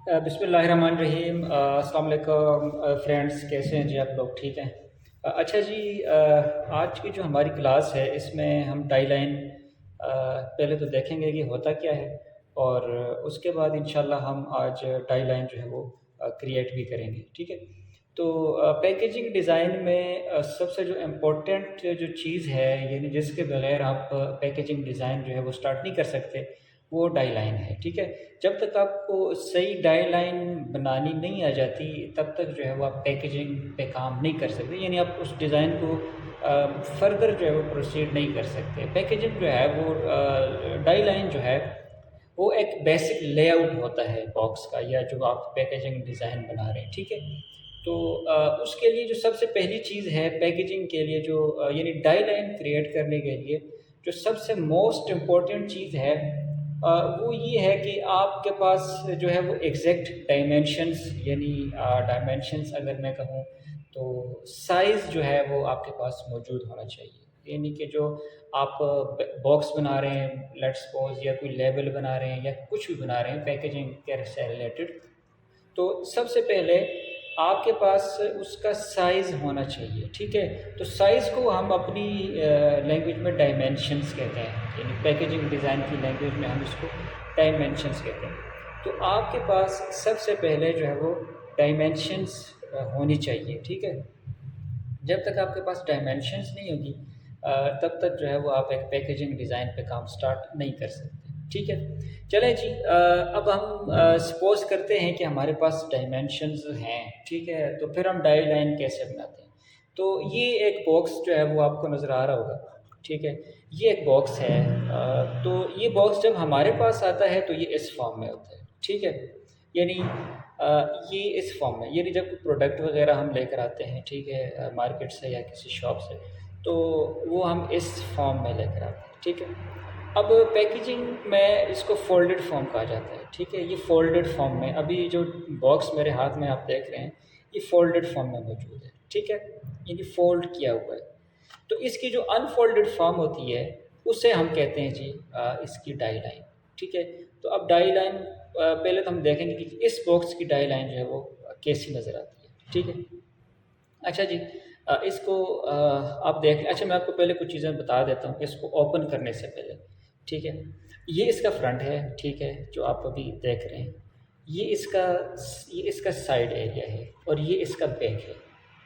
बिस्मिल्लाहिर्रहमानिर्रहीम। अस्सलाम वालेकुम फ्रेंड्स, कैसे हैं जी आप लोग? ठीक हैं। अच्छा जी, आज की जो हमारी क्लास है इसमें हम टाई लाइन पहले तो देखेंगे कि होता क्या है, और उसके बाद इंशाल्लाह हम आज टाई लाइन जो है वो क्रिएट भी करेंगे। ठीक है। तो पैकेजिंग डिज़ाइन में सबसे जो इम्पोर्टेंट जो चीज़ है, यानी जिसके बगैर आप पैकेजिंग डिज़ाइन जो है वो स्टार्ट नहीं कर सकते, वो डाई लाइन है। ठीक है। जब तक आपको सही डाई लाइन बनानी नहीं आ जाती, तब तक जो है वो आप पैकेजिंग पे काम नहीं कर सकते, यानी आप उस डिज़ाइन को फर्दर जो है वो प्रोसीड नहीं कर सकते। पैकेजिंग जो है वो डाई लाइन जो है वो एक बेसिक लेआउट होता है बॉक्स का, या जो आप पैकेजिंग डिज़ाइन बना रहे हैं। ठीक है। तो उसके लिए जो सबसे पहली चीज़ है पैकेजिंग के लिए, जो यानी डाई लाइन क्रिएट करने के लिए जो सबसे मोस्ट इम्पॉर्टेंट चीज़ है, वो ये है कि आपके पास जो है वो एग्जैक्ट डायमेंशंस, यानी डायमेंशंस अगर मैं कहूँ तो साइज़ जो है वो आपके पास मौजूद होना चाहिए। यानी कि जो आप बॉक्स बना रहे हैं, लेट्स सपोज, या कोई लेबल बना रहे हैं, या कुछ भी बना रहे हैं पैकेजिंग के से रिलेटेड, तो सबसे पहले आपके पास उसका साइज़ होना चाहिए। ठीक है। तो साइज़ को हम अपनी लैंग्वेज में डायमेंशंस कहते हैं, यानी पैकेजिंग डिज़ाइन की लैंग्वेज में हम इसको डायमेंशंस कहते हैं। तो आपके पास सबसे पहले जो है वो डायमेंशंस होनी चाहिए। ठीक है। जब तक आपके पास डायमेंशंस नहीं होगी, तब तक जो है वो आप एक पैकेजिंग डिज़ाइन पे काम स्टार्ट नहीं कर सकते। ठीक है। चलें जी, अब हम सपोज़ करते हैं कि हमारे पास डायमेंशंस हैं। ठीक है। तो फिर हम डाई लाइन कैसे बनाते हैं? तो ये एक बॉक्स जो है वो आपको नज़र आ रहा होगा। ठीक है। ये एक बॉक्स है। तो ये बॉक्स जब हमारे पास आता है तो ये इस फॉर्म में होता है। ठीक है। यानी ये इस फॉर्म में, यानी जब कोई प्रोडक्ट वगैरह हम लेकर आते हैं, ठीक है, मार्केट से या किसी शॉप से, तो वो हम इस फॉर्म में लेकर आते हैं। ठीक है। अब पैकेजिंग में इसको फोल्डेड फॉर्म कहा जाता है। ठीक है। ये फोल्डेड फॉर्म में, अभी जो बॉक्स मेरे हाथ में आप देख रहे हैं, ये फोल्डेड फॉर्म में मौजूद है। ठीक है। यानी फोल्ड किया हुआ है। तो इसकी जो अनफोल्डेड फॉर्म होती है, उसे हम कहते हैं जी इसकी डाई लाइन। ठीक है। तो अब डाई लाइन पहले तो हम देखेंगे कि इस बॉक्स की डाई लाइन जो है वो कैसी नज़र आती है। ठीक है। अच्छा जी, इसको आप देख, अच्छा मैं आपको पहले कुछ चीज़ें बता देता हूँ इसको ओपन करने से पहले। ठीक है। ये इसका फ्रंट है। ठीक है। जो आप अभी देख रहे हैं, ये इसका ये इसका साइड एरिया है, और ये इसका बैक है।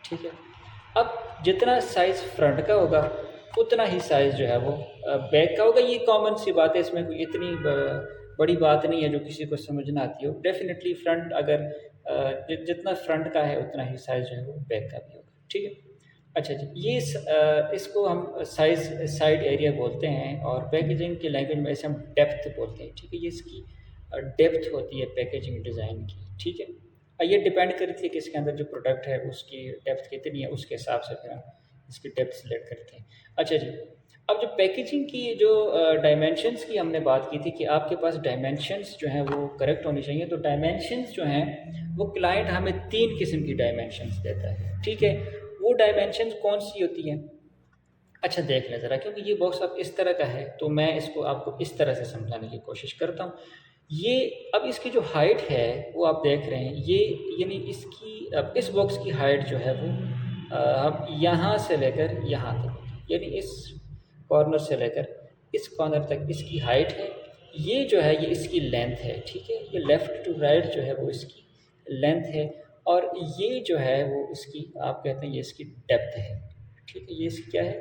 ठीक है। अब जितना साइज़ फ्रंट का होगा, उतना ही साइज़ जो है वो बैक का होगा। ये कॉमन सी बात है, इसमें कोई इतनी बड़ी बात नहीं है जो किसी को समझ ना आती हो। डेफ़िनेटली फ्रंट अगर जितना फ्रंट का है उतना ही साइज़ जो है वो बैक का भी होगा। ठीक है। अच्छा जी, ये इसको हम साइड एरिया बोलते हैं, और पैकेजिंग की लैंग्वेज में इसे हम डेप्थ बोलते हैं। ठीक है। ये इसकी डेप्थ होती है पैकेजिंग डिज़ाइन की। ठीक है। ये डिपेंड करती है कि इसके अंदर जो प्रोडक्ट है उसकी डेप्थ कितनी है, उसके हिसाब से फिर हम इसकी डेप्थ सेलेक्ट करते हैं। अच्छा जी, अब जो पैकेजिंग की जो डायमेंशंस की हमने बात की थी कि आपके पास डायमेंशंस जो हैं वो करेक्ट होनी चाहिए। तो डायमेंशंस जो हैं वो क्लाइंट हमें 3 किस्म की डायमेंशंस देता है। ठीक है। वो डायमेंशंस कौन सी होती हैं? अच्छा देख लें ज़रा, क्योंकि ये बॉक्स अब इस तरह का है तो मैं इसको आपको इस तरह से समझाने की कोशिश करता हूँ। ये अब इसकी जो हाइट है वो आप देख रहे हैं, ये यानी इसकी अब इस बॉक्स की हाइट जो है वो अब यहाँ से लेकर यहाँ तक, यानी इस कॉर्नर से लेकर इस कॉर्नर तक इसकी हाइट है। ये जो है ये इसकी लेंथ है। ठीक है। ये लेफ़्ट टू राइट जो है वो इसकी लेंथ है, और ये जो है वो इसकी आप कहते हैं ये इसकी डेप्थ है। ठीक है। ये इसकी क्या है?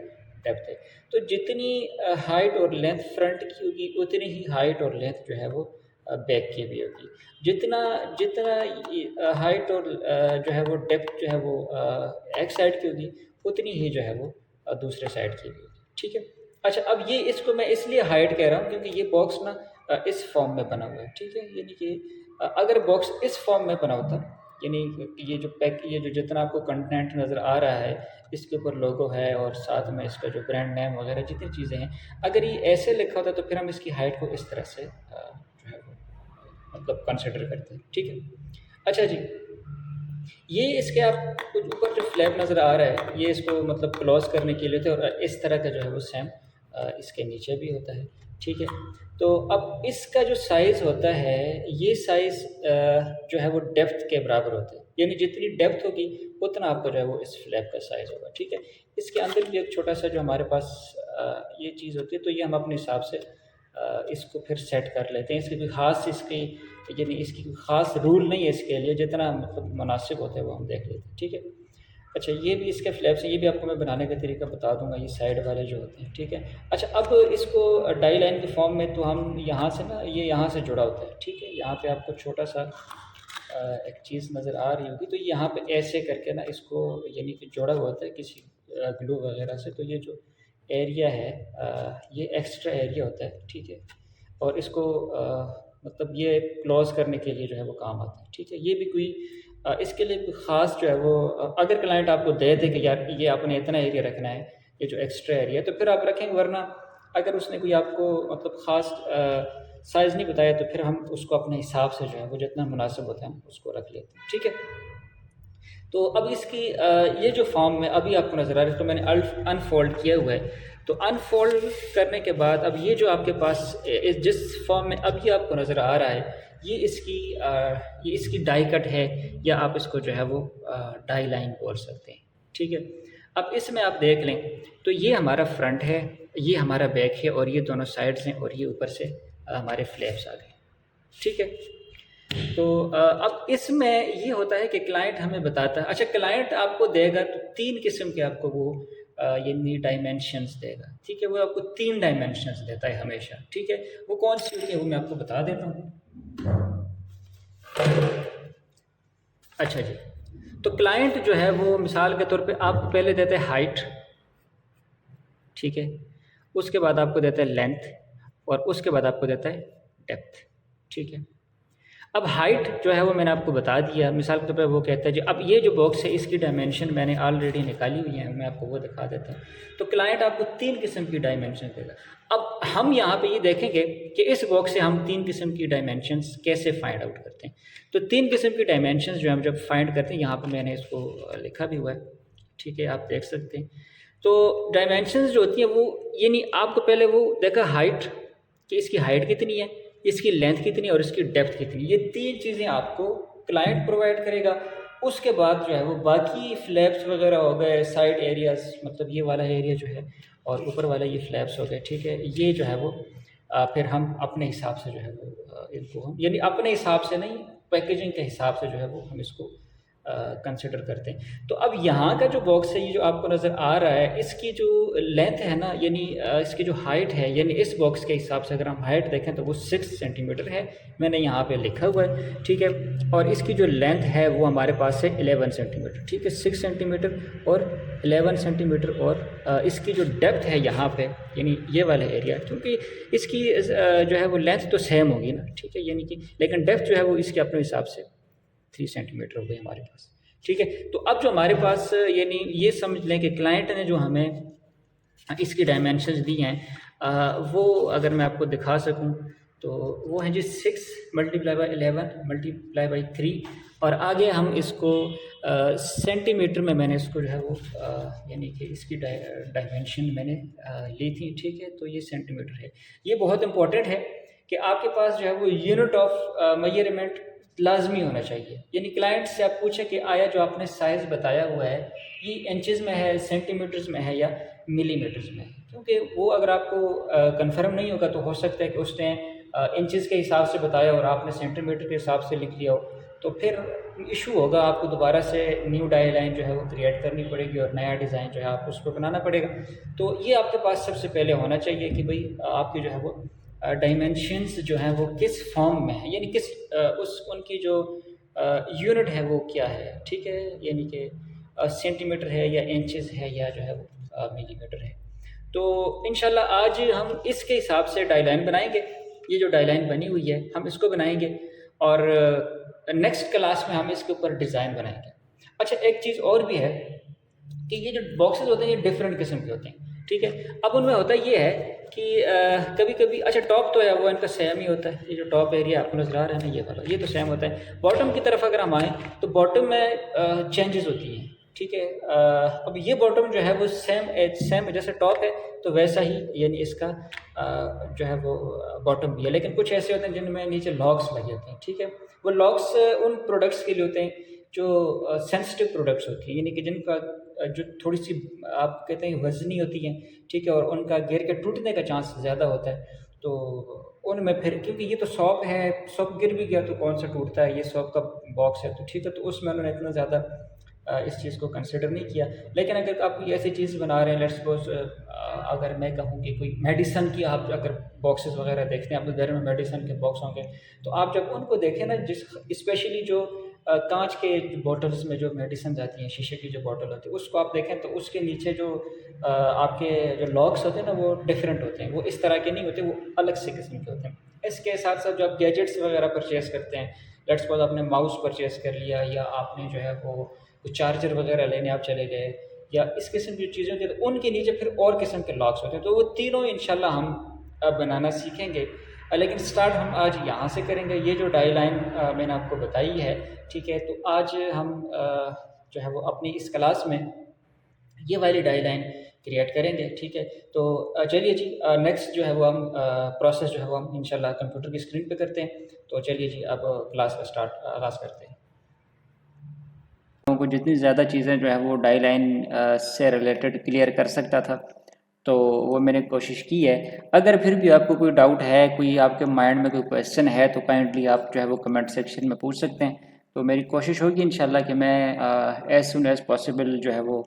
डेप्थ है। तो जितनी हाइट और लेंथ फ्रंट की होगी, उतनी ही हाइट और लेंथ जो है वो बैक की भी होगी। जितना जितना हाइट और जो है वो डेप्थ जो है वो एक साइड की होगी, उतनी ही जो है वो दूसरे साइड की भी होगी। ठीक है। अच्छा, अब ये इसको मैं इसलिए हाइट कह रहा हूँ क्योंकि ये बॉक्स ना इस फॉर्म में बना हुआ है। ठीक है। यानी कि अगर बॉक्स इस फॉर्म में बना होता, यानी ये जो जितना आपको कंटेंट नज़र आ रहा है, इसके ऊपर लोगो है और साथ में इसका जो ब्रांड नेम वगैरह जितनी चीज़ें हैं, अगर ये ऐसे लिखा होता तो फिर हम इसकी हाइट को इस तरह से जो है वो मतलब कंसिडर करते हैं। ठीक है। अच्छा जी, ये इसके आप कुछ ऊपर जो फ्लैप नज़र आ रहा है, ये इसको मतलब क्लोज करने के लिए होता है, और इस तरह का जो है वो सेम इसके नीचे भी होता है। ठीक है। तो अब इसका जो साइज़ होता है, ये साइज़ जो है वो डेप्थ के बराबर होता है, यानी जितनी डेप्थ होगी उतना आपको जो है वो इस फ्लैप का साइज़ होगा, ठीक है। इसके अंदर भी एक छोटा सा जो हमारे पास ये चीज़ होती है, तो ये हम अपने हिसाब से इसको फिर सेट कर लेते हैं। इसकी कोई ख़ास इसकी यानी इसकी कोई ख़ास रूल नहीं है इसके लिए, जितना मतलब मुनासिब होता है वो हम देख लेते हैं, ठीक है। अच्छा, ये भी इसके फ्लैप्स हैं, ये भी आपको मैं बनाने का तरीका बता दूंगा, ये साइड वाले जो होते हैं, ठीक है। अच्छा, अब इसको डाई लाइन के फॉर्म में तो हम यहाँ से ना, ये यहाँ से जुड़ा होता है, ठीक है। यहाँ पे आपको छोटा सा एक चीज़ नज़र आ रही होगी, तो यहाँ पे ऐसे करके ना इसको यानी कि जोड़ा हुआ होता है किसी ग्लू वगैरह से। तो ये जो एरिया है ये एक्स्ट्रा एरिया होता है, ठीक है। और इसको मतलब ये क्लोज़ करने के लिए जो है वो काम आता है, ठीक है। ये भी कोई इसके लिए कोई ख़ास जो है वो अगर क्लाइंट आपको दे दे कि यार ये आपने इतना एरिया रखना है, ये जो एक्स्ट्रा एरिया है, तो फिर आप रखेंगे। वरना अगर उसने कोई आपको मतलब ख़ास साइज़ नहीं बताया, तो फिर हम उसको अपने हिसाब से जो है वो जितना मुनासिब होता है हम उसको रख लेते हैं, ठीक है। तो अब इसकी ये जो फॉर्म में अभी आपको नज़र आ रहा है, तो मैंने अनफोल्ड किया हुआ है। तो अनफोल्ड करने के बाद अब ये जो आपके पास जिस फॉर्म में अभी आपको नज़र आ रहा है, ये इसकी डाई कट है, या आप इसको जो है वो डाई लाइन बोल सकते हैं, ठीक है। अब इसमें आप देख लें तो ये हमारा फ्रंट है, ये हमारा बैक है, और ये दोनों साइड्स हैं, और ये ऊपर से हमारे फ्लैप्स आ गए, ठीक है। तो अब इसमें ये होता है कि क्लाइंट हमें बताता है। अच्छा, क्लाइंट आपको देगा तो 3 किस्म के आपको वो यानी डायमेंशंस देगा, ठीक है। वो आपको 3 डायमेंशंस देता है हमेशा, ठीक है। वो कौन सी होती है वो मैं आपको बता देता हूँ। अच्छा जी, तो क्लाइंट जो है वो मिसाल के तौर पे आपको पहले देता है हाइट, ठीक है। उसके बाद आपको देता है लेंथ, और उसके बाद आपको देता है डेप्थ, ठीक है। अब हाइट जो है वो मैंने आपको बता दिया। मिसाल के तौर पर वो कहता है जी, अब ये जो बॉक्स है इसकी डायमेंशन मैंने ऑलरेडी निकाली हुई है, मैं आपको वो दिखा देता हूँ। तो क्लाइंट आपको 3 किस्म की डायमेंशन देगा। अब हम यहाँ पे ये देखेंगे कि इस बॉक्स से हम 3 किस्म की डायमेंशंस कैसे फाइंड आउट करते हैं। तो 3 किस्म की डायमेंशंस जो हम जब फाइंड करते हैं, यहाँ पर मैंने इसको लिखा भी हुआ है, ठीक है, आप देख सकते हैं। तो डायमेंशंस जो होती हैं वो यानी आपको पहले वो देखा हाइट, कि इसकी हाइट कितनी है, इसकी लेंथ कितनी है, और इसकी डेप्थ कितनी, ये 3 चीज़ें आपको क्लाइंट प्रोवाइड करेगा। उसके बाद जो है वो बाकी फ्लैप्स वगैरह हो गए, साइड एरियाज़, मतलब ये वाला एरिया जो है, और ऊपर वाला ये फ्लैप्स हो गए, ठीक है। ये जो है वो फिर हम अपने हिसाब से जो है वो इनको हम यानी अपने हिसाब से नहीं, पैकेजिंग के हिसाब से जो है वो हम इसको कंसिडर करते हैं। तो अब यहाँ का जो बॉक्स है, ये जो आपको नज़र आ रहा है, इसकी जो लेंथ है ना, यानी इसकी जो हाइट है, यानी इस बॉक्स के हिसाब से अगर हम हाइट देखें तो वो 6 सेंटीमीटर है, मैंने यहाँ पे लिखा हुआ है, ठीक है। और इसकी जो लेंथ है वो हमारे पास है 11 सेंटीमीटर, ठीक है। 6 सेंटीमीटर और 11 सेंटीमीटर। और इसकी जो डेप्थ है यहाँ पे, यानी ये वाला एरिया, क्योंकि इसकी जो है वो लेंथ तो सेम होगी ना, ठीक है, यानी कि लेकिन डेप्थ जो है वो इसके अपने हिसाब से 3 सेंटीमीटर हो गई हमारे पास, ठीक है। तो अब जो हमारे पास यानी ये समझ लें कि क्लाइंट ने जो हमें इसकी डायमेंशंस दी हैं, वो अगर मैं आपको दिखा सकूं तो वो है जी 6 × 11 × 3, और आगे हम इसको सेंटीमीटर में मैंने इसको जो है वो यानी कि इसकी डायमेंशन मैंने ली थी, ठीक है। तो ये सेंटीमीटर है। ये बहुत इंपॉर्टेंट है कि आपके पास जो है वो यूनिट ऑफ मेजरमेंट लाजमी होना चाहिए। यानी क्लाइंट से आप पूछें कि आया जो आपने साइज़ बताया हुआ है ये इंचज़ में है, सेंटीमीटर्स में है, या मिलीमीटर्स में है, क्योंकि वो अगर आपको कंफर्म नहीं होगा तो हो सकता है कि उसने इंचज़ के हिसाब से बताया और आपने सेंटीमीटर के हिसाब से लिख लिया हो, तो फिर इशू होगा। आपको दोबारा से न्यू डाई लाइन जो है वो क्रिएट करनी पड़ेगी, और नया डिज़ाइन जो है आपको उसको बनाना पड़ेगा। तो ये आपके पास सबसे पहले होना चाहिए कि भाई आपकी जो है वो डायमेंशंस जो हैं वो किस फॉर्म में है, यानी किस उनकी जो यूनिट है वो क्या है, ठीक है। यानी कि सेंटीमीटर है, या इंचेस है, या जो है वो मिलीमीटर है। तो इंशाल्लाह आज हम इसके हिसाब से डायलाइन बनाएंगे। ये जो डायलाइन बनी हुई है हम इसको बनाएंगे, और नेक्स्ट क्लास में हम इसके ऊपर डिज़ाइन बनाएंगे। अच्छा, एक चीज़ और भी है कि ये जो बॉक्सेस होते हैं ये डिफरेंट किस्म के होते हैं, ठीक है। अब उनमें होता ये है कि कभी कभी अच्छा टॉप तो है वो इनका सेम ही होता है। ये जो टॉप एरिया आपको नजर आ रहा है ना, ये वाला, ये तो सेम होता है। बॉटम की तरफ अगर हम आएँ तो बॉटम में चेंजेस होती हैं, ठीक है। अब ये बॉटम जो है वो सेम जैसे टॉप है तो वैसा ही यानी इसका जो है वो बॉटम भी है, लेकिन कुछ ऐसे होते हैं जिनमें नीचे लॉक्स लगे होते हैं, ठीक है। वो लॉक्स उन प्रोडक्ट्स के लिए होते हैं जो सेंसिटिव प्रोडक्ट्स होती हैं, यानी कि जिनका जो थोड़ी सी आप कहते हैं वजनी होती हैं, ठीक है, और उनका गिर के टूटने का चांस ज़्यादा होता है। तो उनमें फिर क्योंकि ये तो सॉप है, सॉप गिर भी गया तो कौन सा टूटता है, ये सॉप का बॉक्स है तो ठीक है, तो उसमें उन्होंने इतना ज़्यादा इस चीज़ को कंसिडर नहीं किया। लेकिन अगर आप कोई ऐसी चीज़ बना रहे हैं, लेट्स सपोज अगर मैं कहूँ कि कोई मेडिसन की आप अगर बॉक्सेस वगैरह देखते हैं, आपके घर में मेडिसन के बॉक्स होंगे, तो आप जब उनको देखें ना, जिस स्पेशली जो कांच के बॉटल्स में जो मेडिसिन आती हैं, शीशे की जो बॉटल होती है, उसको आप देखें तो उसके नीचे जो आपके जो लॉक्स होते हैं ना वो डिफरेंट होते हैं, वो इस तरह के नहीं होते, वो अलग से किस्म के होते हैं। इसके साथ साथ जो आप गैजेट्स वगैरह परचेज़ करते हैं, लेट्स सपोज आपने माउस परचेज़ कर लिया या आपने जो है वो कुछ चार्जर वगैरह लेने आप चले गए या इस किस्म की चीज़ों के, तो उनके नीचे फिर और किस्म के लॉक्स होते हैं। तो वो तीनों इंशाल्लाह हम बनाना सीखेंगे, लेकिन स्टार्ट हम आज यहाँ से करेंगे। ये जो डाई लाइन मैंने आपको बताई है, ठीक है, तो आज हम जो है वो अपनी इस क्लास में ये वाली डाई लाइन क्रिएट करेंगे, ठीक है। तो चलिए जी, नेक्स्ट जो है वो हम प्रोसेस जो है वो हम इंशाल्लाह कंप्यूटर की स्क्रीन पे करते हैं। तो चलिए जी, अब क्लास का आगाज़ करते हैं। लोगों को जितनी ज़्यादा चीज़ें जो है वो डाई लाइन से रिलेटेड क्लियर कर सकता था, तो वो मैंने कोशिश की है। अगर फिर भी आपको कोई डाउट है, कोई आपके माइंड में कोई क्वेश्चन है, तो काइंडली आप जो है वो कमेंट सेक्शन में पूछ सकते हैं। तो मेरी कोशिश होगी इंशाल्लाह कि मैं एज सुन एज़ पॉसिबल जो है वो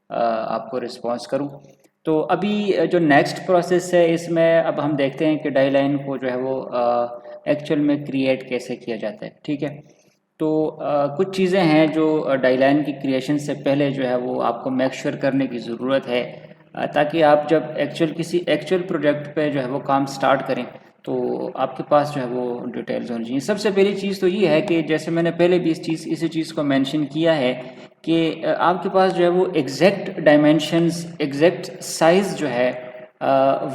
आपको रिस्पॉन्स करूँ। तो अभी जो नेक्स्ट प्रोसेस है, इसमें अब हम देखते हैं कि डाई लाइन को जो है वो एक्चुअल में क्रिएट कैसे किया जाता है, ठीक है। तो कुछ चीज़ें हैं जो डाई लाइन की क्रिएशन से पहले जो है वो आपको मेक श्योर करने की ज़रूरत है, ताकि आप जब किसी एक्चुअल प्रोजेक्ट पे जो है वो काम स्टार्ट करें तो आपके पास जो है वो डिटेल्स होनी चाहिए। सबसे पहली चीज़ तो ये है कि जैसे मैंने पहले भी इसी चीज़ को मेंशन किया है कि आपके पास जो है वो एग्जैक्ट डायमेंशंस, एग्जैक्ट साइज़ जो है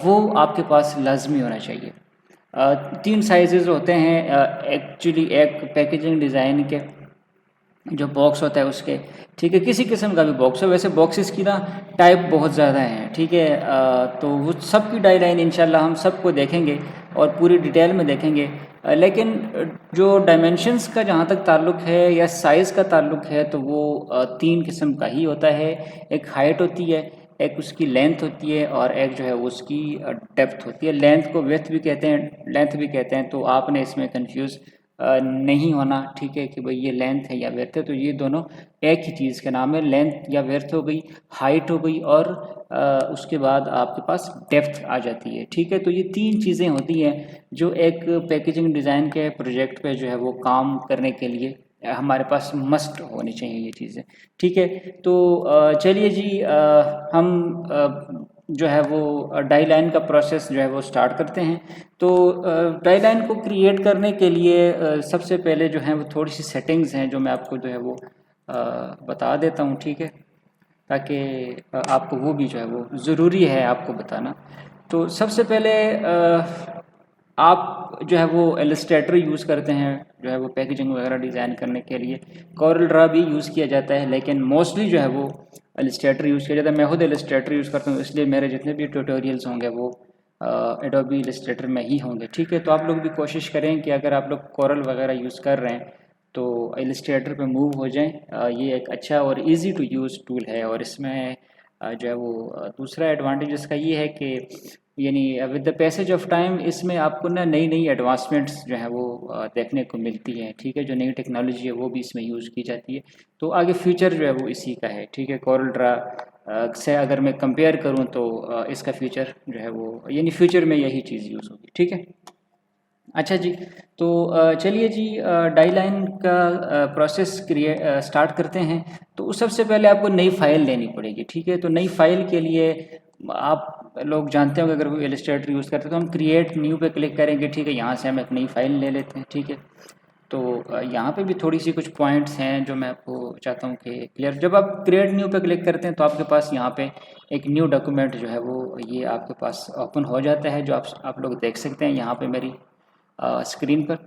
वो आपके पास लाजमी होना चाहिए। तीन साइजेस होते हैं एक्चुअली, एक पैकेजिंग डिज़ाइन के जो बॉक्स होता है उसके, ठीक है, किसी किस्म का भी बॉक्स हो, वैसे बॉक्सेस की ना टाइप बहुत ज़्यादा हैं, ठीक है। तो वो सब की डाई लाइन इंशाल्लाह हम सबको देखेंगे और पूरी डिटेल में देखेंगे। लेकिन जो डायमेंशंस का जहाँ तक ताल्लुक़ है या साइज़ का ताल्लुक़ है, तो वो तीन किस्म का ही होता है। एक हाइट होती है, एक उसकी लेंथ होती है और एक जो है उसकी डेप्थ होती है। लेंथ को विड्थ भी कहते हैं, लेंथ भी कहते हैं, तो आपने इसमें कंफ्यूज नहीं होना, ठीक है, कि भाई ये लेंथ है या विड्थ है। तो ये दोनों एक ही चीज़ का नाम है, लेंथ या विड्थ हो गई, हाइट हो गई, और उसके बाद आपके पास डेप्थ आ जाती है, ठीक है। तो ये तीन चीज़ें होती हैं जो एक पैकेजिंग डिज़ाइन के प्रोजेक्ट पे जो है वो काम करने के लिए हमारे पास मस्ट होनी चाहिए ये चीज़ें, ठीक है। तो चलिए जी, हम जो है वो डाई लाइन का प्रोसेस जो है वो स्टार्ट करते हैं। तो डाई लाइन को क्रिएट करने के लिए सबसे पहले जो है वो थोड़ी सी सेटिंग्स हैं जो मैं आपको जो है वो बता देता हूँ, ठीक है, ताकि आपको वो भी जो है वो ज़रूरी है आपको बताना। तो सबसे पहले आप जो है वो इलस्ट्रेटर यूज़ करते हैं जो है वो पैकेजिंग वगैरह डिज़ाइन करने के लिए। कॉरल ड्रा भी यूज़ किया जाता है, लेकिन मोस्टली जो है वो इलस्ट्रेटर यूज़ किया जाता है। मैं खुद इलस्ट्रेटर यूज़ करता हूँ, इसलिए मेरे जितने भी ट्यूटोरियल्स होंगे वो एडोबी इलस्ट्रेटर में ही होंगे, ठीक है। तो आप लोग भी कोशिश करें कि अगर आप लोग कॉरल वगैरह यूज़ कर रहे हैं तो इलस्ट्रेटर पे मूव हो जाएं। ये एक अच्छा और इजी टू यूज़ टूल है, और इसमें जो है वो दूसरा एडवांटेज इसका ये है कि यानी with the passage of time इसमें आपको ना नई नई एडवांसमेंट्स जो है वो देखने को मिलती हैं, ठीक है। जो नई टेक्नोलॉजी है वो भी इसमें यूज़ की जाती है, तो आगे फ्यूचर जो है वो इसी का है, ठीक है। कॉरल ड्रा से अगर मैं कंपेयर करूँ तो इसका फ्यूचर जो है वो यानी फ्यूचर में यही चीज़ यूज़ होगी, ठीक है। अच्छा जी, तो चलिए जी, डाई लाइन का प्रोसेस स्टार्ट करते हैं। तो सबसे पहले आपको नई फ़ाइल लेनी पड़ेगी, ठीक है। तो नई फ़ाइल के लिए आप लोग जानते होंगे, अगर कोई इलस्ट्रेटर यूज़ करते हैं तो हम क्रिएट न्यू पे क्लिक करेंगे, ठीक है। यहाँ से हम एक नई फ़ाइल ले लेते हैं, ठीक है। तो यहाँ पे भी थोड़ी सी कुछ पॉइंट्स हैं जो मैं आपको चाहता हूँ कि क्लियर। जब आप क्रिएट न्यू पे क्लिक करते हैं तो आपके पास यहाँ पे एक न्यू डॉक्यूमेंट जो है वो ये आपके पास ओपन हो जाता है, जो आप लोग देख सकते हैं यहाँ पे मेरी स्क्रीन पर।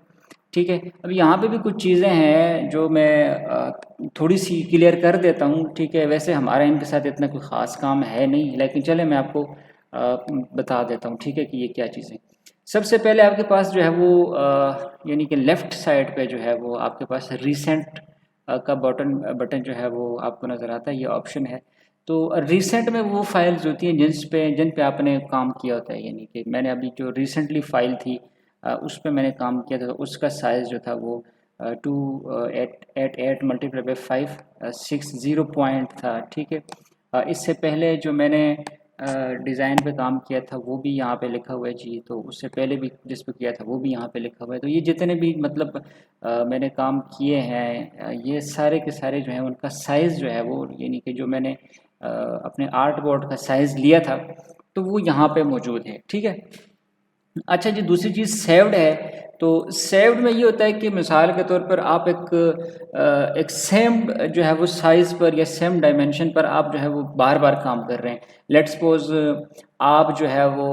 ठीक है। अब यहाँ पे भी कुछ चीज़ें हैं जो मैं थोड़ी सी क्लियर कर देता हूँ, ठीक है। वैसे हमारा इनके साथ इतना कोई ख़ास काम है नहीं, लेकिन चले मैं आपको बता देता हूँ, ठीक है, कि ये क्या चीज़ें। सबसे पहले आपके पास जो है वो यानी कि लेफ़्ट साइड पे जो है वो आपके पास रिसेंट का बटन जो है वो आपको नज़र आता है, ये ऑप्शन है। तो रिसेंट में वो फाइल्स होती हैं जिन पे आपने काम किया होता है, यानी कि मैंने अभी जो रिसेंटली फ़ाइल थी उस पे मैंने काम किया था, तो उसका साइज़ जो था वो 288 मल्टीप्लाई बाई 560 पॉइंट था, ठीक है। इससे पहले जो मैंने डिज़ाइन पे काम किया था वो भी यहाँ पे लिखा हुआ है जी, तो उससे पहले भी जिस पे किया था वो भी यहाँ पे लिखा हुआ है। तो ये जितने भी मतलब मैंने काम किए हैं ये सारे के सारे जो हैं उनका साइज़ जो है वो, यानी कि जो मैंने अपने आर्ट बोर्ड का साइज़ लिया था तो वो यहाँ पे मौजूद है, ठीक है। अच्छा जी, दूसरी चीज़ सेव्ड है। तो सेव्ड में ये होता है कि मिसाल के तौर पर आप एक सेम जो है वो साइज़ पर या सेम डायमेंशन पर आप जो है वो बार बार काम कर रहे हैं। लेट्स सपोज आप जो है वो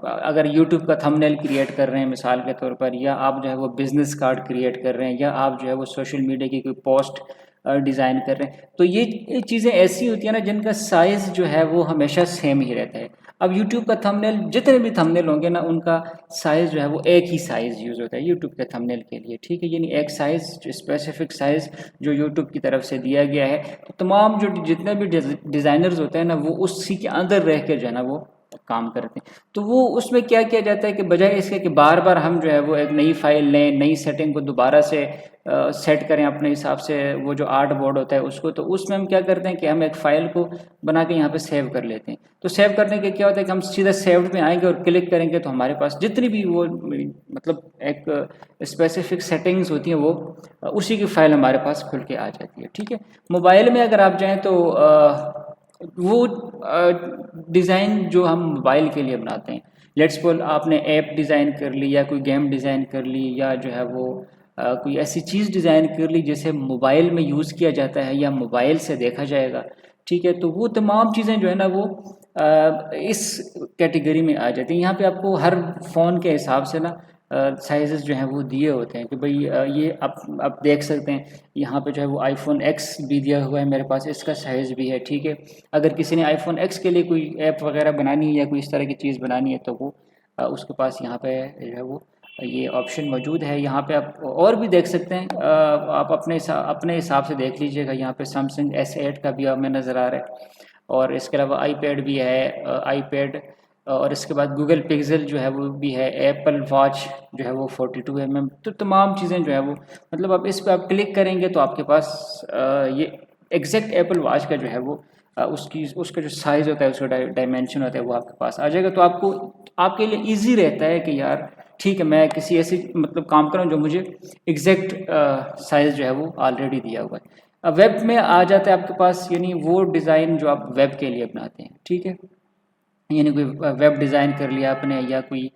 अगर यूट्यूब का थंबनेल क्रिएट कर रहे हैं मिसाल के तौर पर, या आप जो है वो बिज़नेस कार्ड क्रिएट कर रहे हैं, या आप जो है वो सोशल मीडिया की कोई पोस्ट डिज़ाइन कर रहे हैं, तो ये चीज़ें ऐसी होती हैं ना जिनका साइज़ जो है वो हमेशा सेम ही रहता है। अब यूट्यूब का थंबनेल, जितने भी थंबनेल होंगे ना उनका साइज़ जो है वो एक ही साइज़ यूज़ होता है यूट्यूब के थंबनेल के लिए, ठीक है। यानी एक साइज़, स्पेसिफिक साइज़ जो यूट्यूब की तरफ से दिया गया है, तो तमाम जो जितने भी डिज़ाइनर्स होते हैं ना वो उसी के अंदर रह के जो है ना वो काम करते हैं। तो वो उसमें क्या किया जाता है कि बजाय इसके कि बार बार हम जो है वो एक नई फाइल लें, नई सेटिंग को दोबारा से सेट करें अपने हिसाब से, वो जो आर्ट बोर्ड होता है उसको, तो उसमें हम क्या करते हैं कि हम एक फ़ाइल को बना के यहाँ पे सेव कर लेते हैं। तो सेव करने के क्या होता है कि हम सीधा सेव्ड में आएंगे और क्लिक करेंगे तो हमारे पास जितनी भी वो मतलब एक स्पेसिफिक सेटिंग्स होती हैं वो उसी की फ़ाइल हमारे पास खुल के आ जाती है, ठीक है। मोबाइल में अगर आप जाएँ तो वो डिज़ाइन जो हम मोबाइल के लिए बनाते हैं, लेट्स सपोज आपने ऐप डिज़ाइन कर ली या कोई गेम डिज़ाइन कर ली, या जो है वो कोई ऐसी चीज़ डिज़ाइन कर ली जिसे मोबाइल में यूज़ किया जाता है या मोबाइल से देखा जाएगा, ठीक है। तो वो तमाम चीज़ें जो है ना वो इस कैटेगरी में आ जाती हैं। यहाँ पे आपको हर फ़ोन के हिसाब से ना साइज़ेस जो हैं वो दिए होते हैं कि भाई ये आप देख सकते हैं यहाँ पे जो है वो आईफोन एक्स भी दिया हुआ है मेरे पास, इसका साइज़ भी है, ठीक है। अगर किसी ने आईफोन एक्स के लिए कोई ऐप वगैरह बनानी है या कोई इस तरह की चीज़ बनानी है तो वो उसके पास यहाँ पे जो है वो ये ऑप्शन मौजूद है। यहाँ पे आप और भी देख सकते हैं, आप अपने हिसाब से देख लीजिएगा। यहाँ पे सैमसंग S8 का भी हमें नज़र आ रहा है, और इसके अलावा आईपैड भी है, आईपैड, और इसके बाद गूगल पिक्सल जो है वो भी है, एप्पल वॉच जो है वो 42 mm। तो तमाम चीज़ें जो है वो मतलब आप इस पर आप क्लिक करेंगे तो आपके पास ये एग्जैक्ट एप्पल वॉच का जो है वो उसका जो साइज़ होता है, उसका डायमेंशन होता है वो आपके पास आ जाएगा। तो आपको आपके लिए ईजी रहता है कि यार ठीक है मैं किसी ऐसी मतलब काम करूँ जो मुझे एग्जैक्ट साइज़ जो है वो ऑलरेडी दिया हुआ है। अब वेब में आ जाता है आपके पास, यानी वो डिज़ाइन जो आप वेब के लिए बनाते हैं, ठीक है। यानी कोई वेब डिज़ाइन कर लिया आपने, या कोई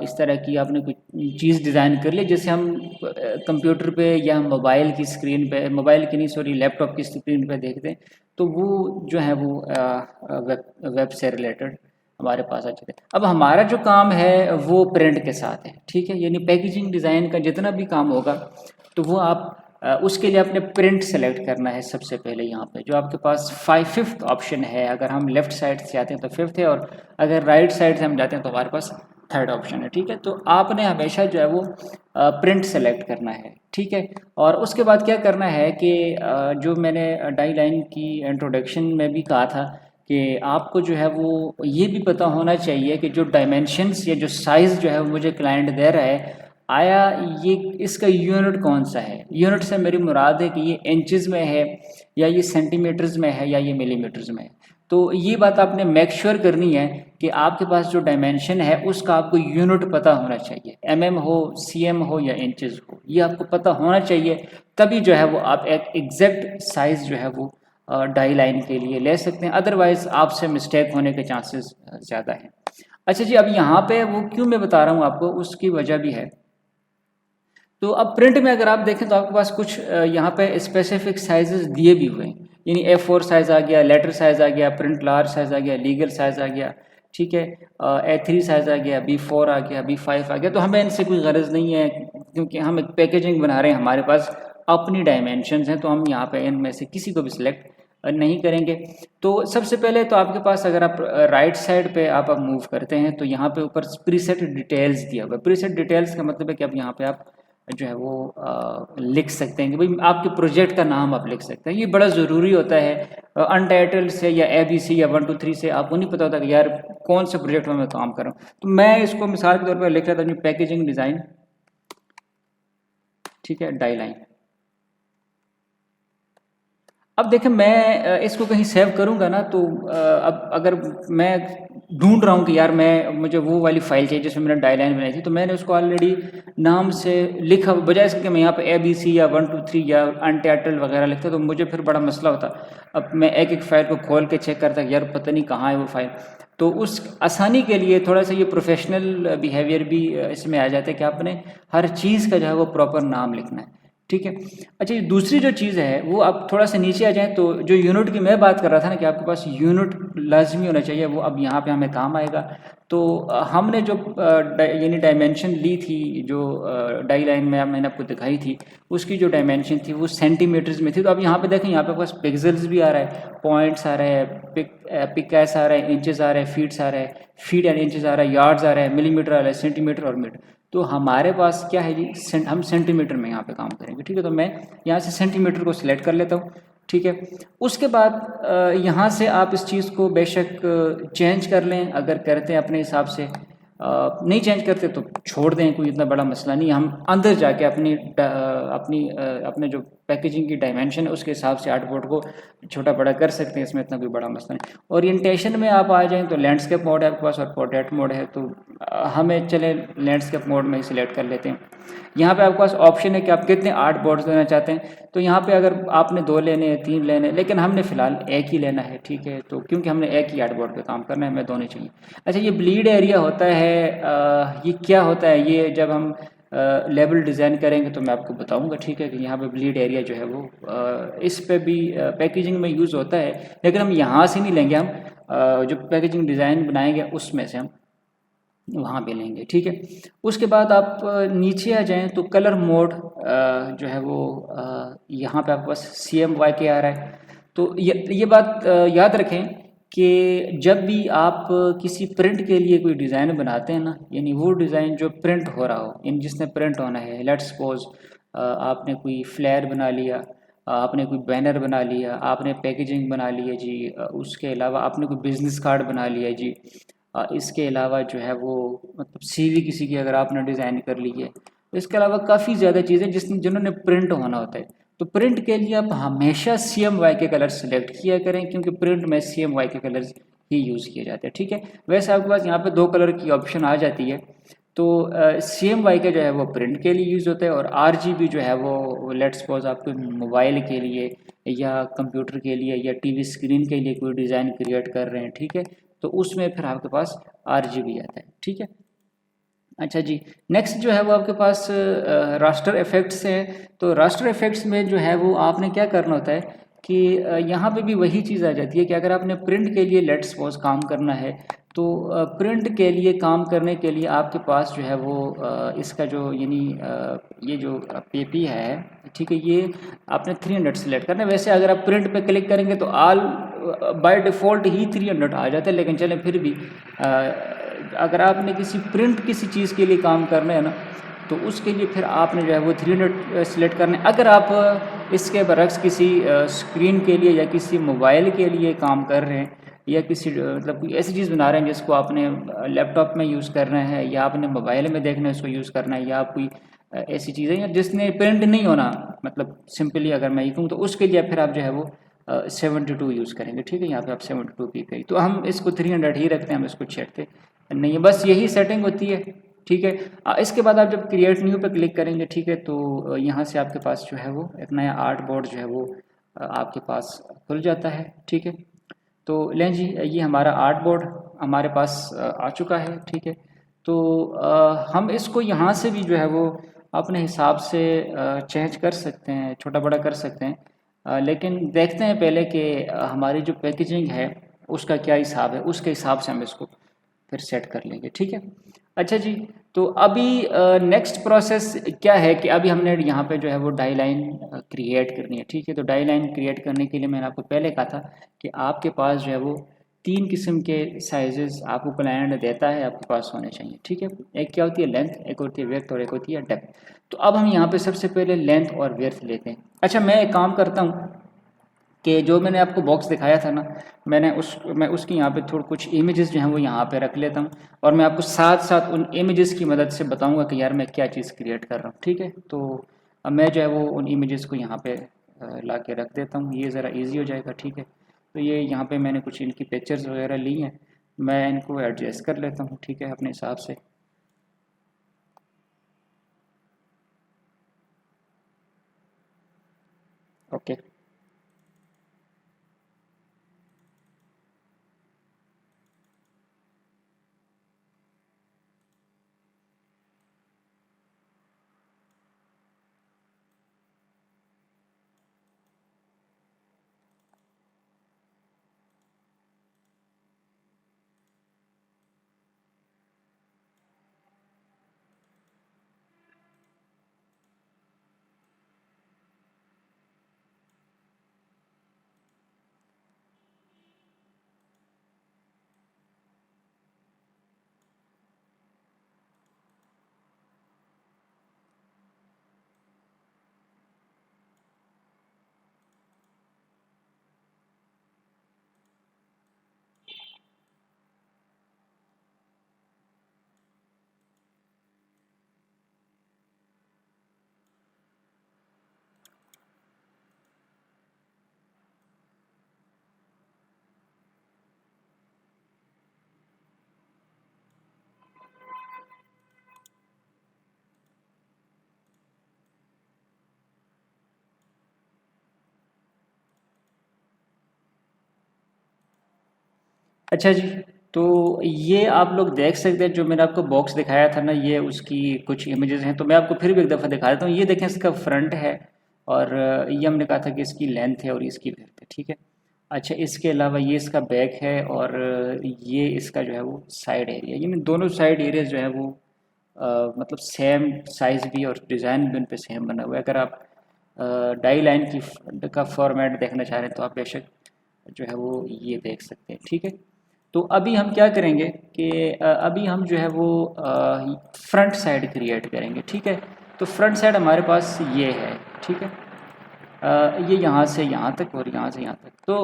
इस तरह की आपने कोई चीज़ डिज़ाइन कर ली जैसे हम कंप्यूटर पे या मोबाइल की स्क्रीन पे, मोबाइल की नहीं सॉरी लैपटॉप की स्क्रीन पे देखते हैं, तो वो जो है वो वेब से रिलेटेड हमारे पास आ जाते हैं। अब हमारा जो काम है वो प्रिंट के साथ है, ठीक है। यानी पैकेजिंग डिज़ाइन का जितना भी काम होगा तो वो आप उसके लिए आपने प्रिंट सेलेक्ट करना है सबसे पहले। यहाँ पे जो आपके पास फिफ्थ ऑप्शन है, अगर हम लेफ़्ट साइड से आते हैं तो फिफ्थ है, और अगर राइट साइड से हम जाते हैं तो हमारे पास थर्ड ऑप्शन है, ठीक है। तो आपने हमेशा जो है वो प्रिंट सेलेक्ट करना है, ठीक है। और उसके बाद क्या करना है कि जो मैंने डाई लाइन की इंट्रोडक्शन में भी कहा था कि आपको जो है वो ये भी पता होना चाहिए कि जो डायमेंशंस या जो साइज़ जो है वो मुझे क्लाइंट दे रहा है, आया ये इसका यूनिट कौन सा है। यूनिट से मेरी मुराद है कि ये इंचेस में है, या ये सेंटीमीटर्स में है, या ये मिलीमीटर्स में है। तो ये बात आपने मेक श्योर करनी है कि आपके पास जो डायमेंशन है उसका आपको यूनिट पता होना चाहिए, mm हो, cm हो या इंचेस हो, ये आपको पता होना चाहिए। तभी जो है वो आप एक एग्जैक्ट साइज़ जो है वो डाई लाइन के लिए ले सकते हैं, अदरवाइज़ आपसे मिस्टेक होने के चांसेस ज़्यादा हैं। अच्छा जी, अब यहाँ पे वो क्यों मैं बता रहा हूँ आपको, उसकी वजह भी है। तो अब प्रिंट में अगर आप देखें तो आपके पास कुछ यहाँ पे स्पेसिफिक साइजेस दिए भी हुए हैं, यानी A4 साइज़ आ गया, लेटर साइज़ आ गया, प्रिंट लार्ज साइज़ आ गया, लीगल साइज़ आ गया, ठीक है, A3 साइज़ आ गया, B4 आ गया, B5 आ गया। तो हमें इनसे कोई गर्ज़ नहीं है क्योंकि हम एक पैकेजिंग बना रहे हैं, हमारे पास अपनी डायमेंशंस हैं, तो हम यहाँ पे इनमें से किसी को भी सिलेक्ट नहीं करेंगे। तो सबसे पहले तो आपके पास अगर आप राइट साइड पे आप मूव करते हैं तो यहाँ पे ऊपर प्रीसेट डिटेल्स दिया हुआ है। प्रीसेट डिटेल्स का मतलब है कि आप यहाँ पे आप जो है वो लिख सकते हैं कि भाई आपके प्रोजेक्ट का नाम आप लिख सकते हैं। ये बड़ा ज़रूरी होता है। अनटाइटल्ड से या ABC या 1 2 3 से आपको नहीं पता होता कि यार कौन से प्रोजेक्ट में मैं काम कर रहा हूँ। तो मैं इसको मिसाल के तौर पर लिख रहा था पैकेजिंग डिज़ाइन, ठीक है, डाई लाइन। अब देखें मैं इसको कहीं सेव करूंगा ना, तो अब अगर मैं ढूंढ रहा हूँ कि यार मुझे वो वाली फाइल चाहिए जिसमें मैंने डाई लाइन बनाई थी, तो मैंने उसको ऑलरेडी नाम से लिखा, बजाय इसके कि मैं यहाँ पे ABC या 1 2 3 या अनटाइटल्ड वगैरह लिखता तो मुझे फिर बड़ा मसला होता। अब मैं एक एक फाइल को खोल के चेक करता कि यार पता नहीं कहाँ है वो फाइल। तो उस आसानी के लिए थोड़ा सा ये प्रोफेशनल बिहेवियर भी इसमें आ जाता है कि आपने हर चीज़ का जो है वो प्रॉपर नाम लिखना है, ठीक है। अच्छा, ये दूसरी जो चीज़ है वो आप थोड़ा सा नीचे आ जाएं, तो जो यूनिट की मैं बात कर रहा था ना कि आपके पास यूनिट लाजमी होना चाहिए, वो अब यहाँ पे हमें काम आएगा। तो हमने जो यानी डायमेंशन ली थी, जो डाई लाइन में मैंने आपको दिखाई थी, उसकी जो डायमेंशन थी वो सेंटीमीटर्स में थी। तो अब यहाँ पे देखें, यहाँ पे पास पिक्सल्स भी आ रहा है, पॉइंट्स आ रहे हैं, पिकैस आ रहा है, इंचेस आ रहे हैं, फीट्स आ रहे हैं, फीट एंड इंचेस आ रहा है, यार्ड्स आ रहा है, मिलीमीटर आ रहा है, सेंटीमीटर और मीटर। तो हमारे पास क्या है जी, हम सेंटीमीटर में यहाँ पे काम करेंगे, ठीक है। तो मैं यहाँ से सेंटीमीटर को सिलेक्ट कर लेता हूँ, ठीक है। उसके बाद यहाँ से आप इस चीज़ को बेशक चेंज कर लें, अगर करते हैं अपने हिसाब से, नहीं चेंज करते तो छोड़ दें, कोई इतना बड़ा मसला नहीं। हम अंदर जाके अपने जो पैकेजिंग की डायमेंशन है उसके हिसाब से आर्टबोर्ड को छोटा बड़ा कर सकते हैं, इसमें इतना कोई बड़ा मसला नहीं। ओरिएंटेशन में आप आ जाएं तो लैंडस्केप मोड है आपके पास और पोर्ट्रेट मोड है, तो हमें चले लैंडस्केप मोड में ही सिलेक्ट कर लेते हैं। यहाँ पे आपके पास ऑप्शन है कि आप कितने आर्टबोर्ड्स लेना चाहते हैं। तो यहाँ पे अगर आपने 2 लेने हैं, 3 लेने हैं, लेकिन हमने फ़िलहाल एक ही लेना है, ठीक है। तो क्योंकि हमने एक ही आर्टबोर्ड पे काम करना है, हमें 2 नहीं चाहिए। अच्छा, ये ब्लीड एरिया होता है, ये क्या होता है, ये जब हम लेबल डिज़ाइन करेंगे तो मैं आपको बताऊंगा, ठीक है, कि यहाँ पे ब्लीड एरिया जो है वो इस पे भी पैकेजिंग में यूज़ होता है, लेकिन हम यहाँ से नहीं लेंगे, हम जो पैकेजिंग डिज़ाइन बनाएंगे उसमें से हम वहाँ पे लेंगे, ठीक है। उसके बाद आप नीचे आ जाएं तो कलर मोड जो है वो यहाँ पे आपके पास CMYK आ रहा है। तो ये बात याद रखें कि जब भी आप किसी प्रिंट के लिए कोई डिज़ाइन बनाते हैं ना, यानी वो डिज़ाइन जो प्रिंट हो रहा हो, यानी जिसने प्रिंट होना है, लेट्स सपोज आपने कोई फ्लेयर बना लिया, आपने कोई बैनर बना लिया, आपने पैकेजिंग बना ली है जी, उसके अलावा आपने कोई बिज़नेस कार्ड बना लिया जी, इसके अलावा जो है वो मतलब CV किसी की अगर आपने डिज़ाइन कर ली है, तो इसके अलावा काफ़ी ज़्यादा चीज़ें जिन्होंने प्रिंट होना होता है। तो प्रिंट के लिए आप हमेशा CMYK कलर सेलेक्ट किया करें, क्योंकि प्रिंट में CMYK कलर्स ही यूज़ किए जाते हैं, ठीक है। वैसे आपके पास यहाँ पे 2 कलर की ऑप्शन आ जाती है। तो CMYK जो है वो प्रिंट के लिए यूज़ होता है, और RGB जो है वो लेट्स सपोज आपको मोबाइल के लिए या कंप्यूटर के लिए या TV स्क्रीन के लिए कोई डिज़ाइन क्रिएट कर रहे हैं, ठीक है, तो उसमें फिर आपके पास RGB आता है, ठीक है। अच्छा जी, नेक्स्ट जो है वो आपके पास रास्टर इफेक्ट्स है। तो रास्टर इफेक्ट्स में जो है वो आपने क्या करना होता है कि यहाँ पे भी वही चीज़ आ जाती है कि अगर आपने प्रिंट के लिए लेट्स सपोज काम करना है, तो प्रिंट के लिए काम करने के लिए आपके पास जो है वो इसका जो यानी ये जो PP है, ठीक है, ये आपने 300 सेलेक्ट करना है। वैसे अगर आप प्रिंट पे क्लिक करेंगे तो ऑल बाय डिफ़ॉल्ट ही 300 आ जाता है, लेकिन चलें फिर भी अगर आपने किसी चीज़ के लिए काम करना है ना, तो उसके लिए फिर आपने जो है वो 300 सेलेक्ट करना है। अगर आप इसके बरक्स किसी स्क्रीन के लिए या किसी मोबाइल के लिए काम कर रहे हैं, या किसी मतलब कोई ऐसी चीज़ बना रहे हैं जिसको आपने लैपटॉप में यूज़ करना है, या आपने मोबाइल में देखना है उसको यूज़ करना है, या आप कोई ऐसी चीज़ें या जिसने प्रिंट नहीं होना, मतलब सिंपली अगर मैं ये कहूँ, तो उसके लिए फिर आप जो है वो 72 यूज़ करेंगे, ठीक है। यहाँ पे आप 72 PPI, तो हम इसको 300 ही रखते हैं, हम इसको छेड़ते नहीं है, बस यही सेटिंग होती है, ठीक है। इसके बाद आप जब क्रिएट न्यू पे क्लिक करेंगे, ठीक है, तो यहाँ से आपके पास जो है वो एक नया आर्ट बोर्ड जो है वो आपके पास खुल जाता है, ठीक है। तो लें जी, ये हमारा आर्ट बोर्ड हमारे पास आ चुका है, ठीक है। तो हम इसको यहाँ से भी जो है वो अपने हिसाब से चेंज कर सकते हैं, छोटा बड़ा कर सकते हैं, लेकिन देखते हैं पहले कि हमारी जो पैकेजिंग है उसका क्या हिसाब है, उसके हिसाब से हम इसको फिर सेट कर लेंगे, ठीक है। अच्छा जी, तो अभी नेक्स्ट प्रोसेस क्या है कि अभी हमने यहाँ पे जो है वो डाई लाइन क्रिएट करनी है, ठीक है। तो डाई लाइन क्रिएट करने के लिए मैंने आपको पहले कहा था कि आपके पास जो है वो 3 किस्म के साइजेस आपको क्लाइंट देता है, आपके पास होने चाहिए, ठीक है। एक क्या होती है लेंथ, एक होती है विड्थ और एक होती है डेप्थ। तो अब हम यहाँ पे सबसे पहले लेंथ और विड्थ लेते हैं। अच्छा, मैं एक काम करता हूँ कि जो मैंने आपको बॉक्स दिखाया था ना, मैं उसकी यहाँ पे थोड़ा कुछ इमेजेस जो हैं वो यहाँ पे रख लेता हूँ, और मैं आपको साथ साथ उन इमेजेस की मदद से बताऊँगा कि यार मैं क्या चीज़ क्रिएट कर रहा हूँ, ठीक है। तो अब मैं जो है वो उन इमेजेस को यहाँ पे ला के रख देता हूँ, ये ज़रा ईजी हो जाएगा, ठीक है। तो ये यहाँ पर मैंने कुछ इनकी पिक्चर्स वगैरह ली हैं, मैं इनको एडजस्ट कर लेता हूँ, ठीक है, अपने हिसाब से। ओके। अच्छा जी, तो ये आप लोग देख सकते हैं जो मैंने आपको बॉक्स दिखाया था ना, ये उसकी कुछ इमेजेस हैं। तो मैं आपको फिर भी एक दफ़ा दिखा देता हूँ। ये देखें, इसका फ्रंट है, और ये हमने कहा था कि इसकी लेंथ है और इसकी विड्थ है, ठीक है। अच्छा, इसके अलावा ये इसका बैक है, और ये इसका जो है वो साइड एरिया, यानी दोनों साइड एरियाज जो है वो मतलब सेम साइज़ भी और डिज़ाइन भी उन पे सेम बना हुआ है। अगर आप डाई लाइन की का फॉर्मेट देखना चाह रहे हैं तो आप बेशक जो है वो ये देख सकते हैं, ठीक है। तो अभी हम क्या करेंगे कि अभी हम जो है वो फ्रंट साइड क्रिएट करेंगे, ठीक है। तो फ्रंट साइड हमारे पास ये है, ठीक है। ये यहाँ से यहाँ तक और यहाँ से यहाँ तक। तो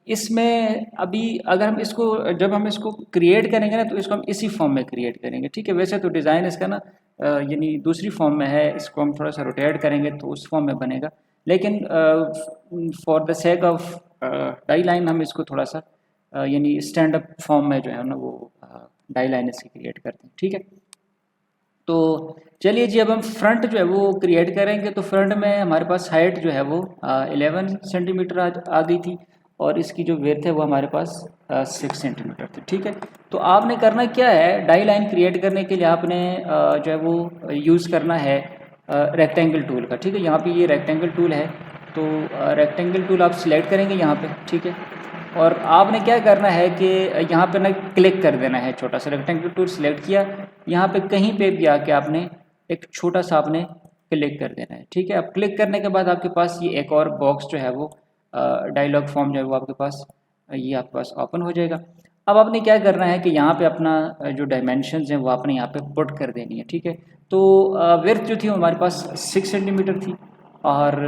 इसमें अभी अगर हम इसको जब हम इसको क्रिएट करेंगे ना, तो इसको हम इसी फॉर्म में क्रिएट करेंगे, ठीक है। वैसे तो डिज़ाइन इसका ना यानी दूसरी फॉर्म में है, इसको हम थोड़ा सा रोटेट करेंगे तो उस फॉर्म में बनेगा, लेकिन for the sake of die line हम इसको थोड़ा सा यानी स्टैंड अप फॉर्म में जो है ना वो डाई लाइन इसकी क्रिएट करते हैं, ठीक है। तो चलिए जी, अब हम फ्रंट जो है वो क्रिएट करेंगे। तो फ्रंट में हमारे पास हाइट जो है वो 11 सेंटीमीटर आ गई थी, और इसकी जो विड्थ है वो हमारे पास 6 सेंटीमीटर थी, ठीक है। तो आपने करना क्या है, डाई लाइन क्रिएट करने के लिए आपने जो है वो यूज़ करना है रेक्टेंगल टूल का, ठीक है। यहाँ पे ये रेक्टेंगल टूल है, तो रेक्टेंगल टूल आप सिलेक्ट करेंगे यहाँ पे, ठीक है। और आपने क्या करना है कि यहाँ पे ना क्लिक कर देना है, छोटा सा रेक्टेंगल टूल सिलेक्ट किया, यहाँ पे कहीं पे भी आके आपने एक छोटा सा आपने क्लिक कर देना है, ठीक है। अब क्लिक करने के बाद आपके पास ये एक और बॉक्स जो है वो डायलॉग फॉर्म जो है वो आपके पास ये आपके पास ओपन हो जाएगा। अब आपने क्या करना है कि यहाँ पे अपना जो डायमेंशंस हैं वो आपने यहाँ पे पुट कर देनी है, ठीक है। तो विड्थ जो थी वो हमारे पास 6 सेंटीमीटर थी, और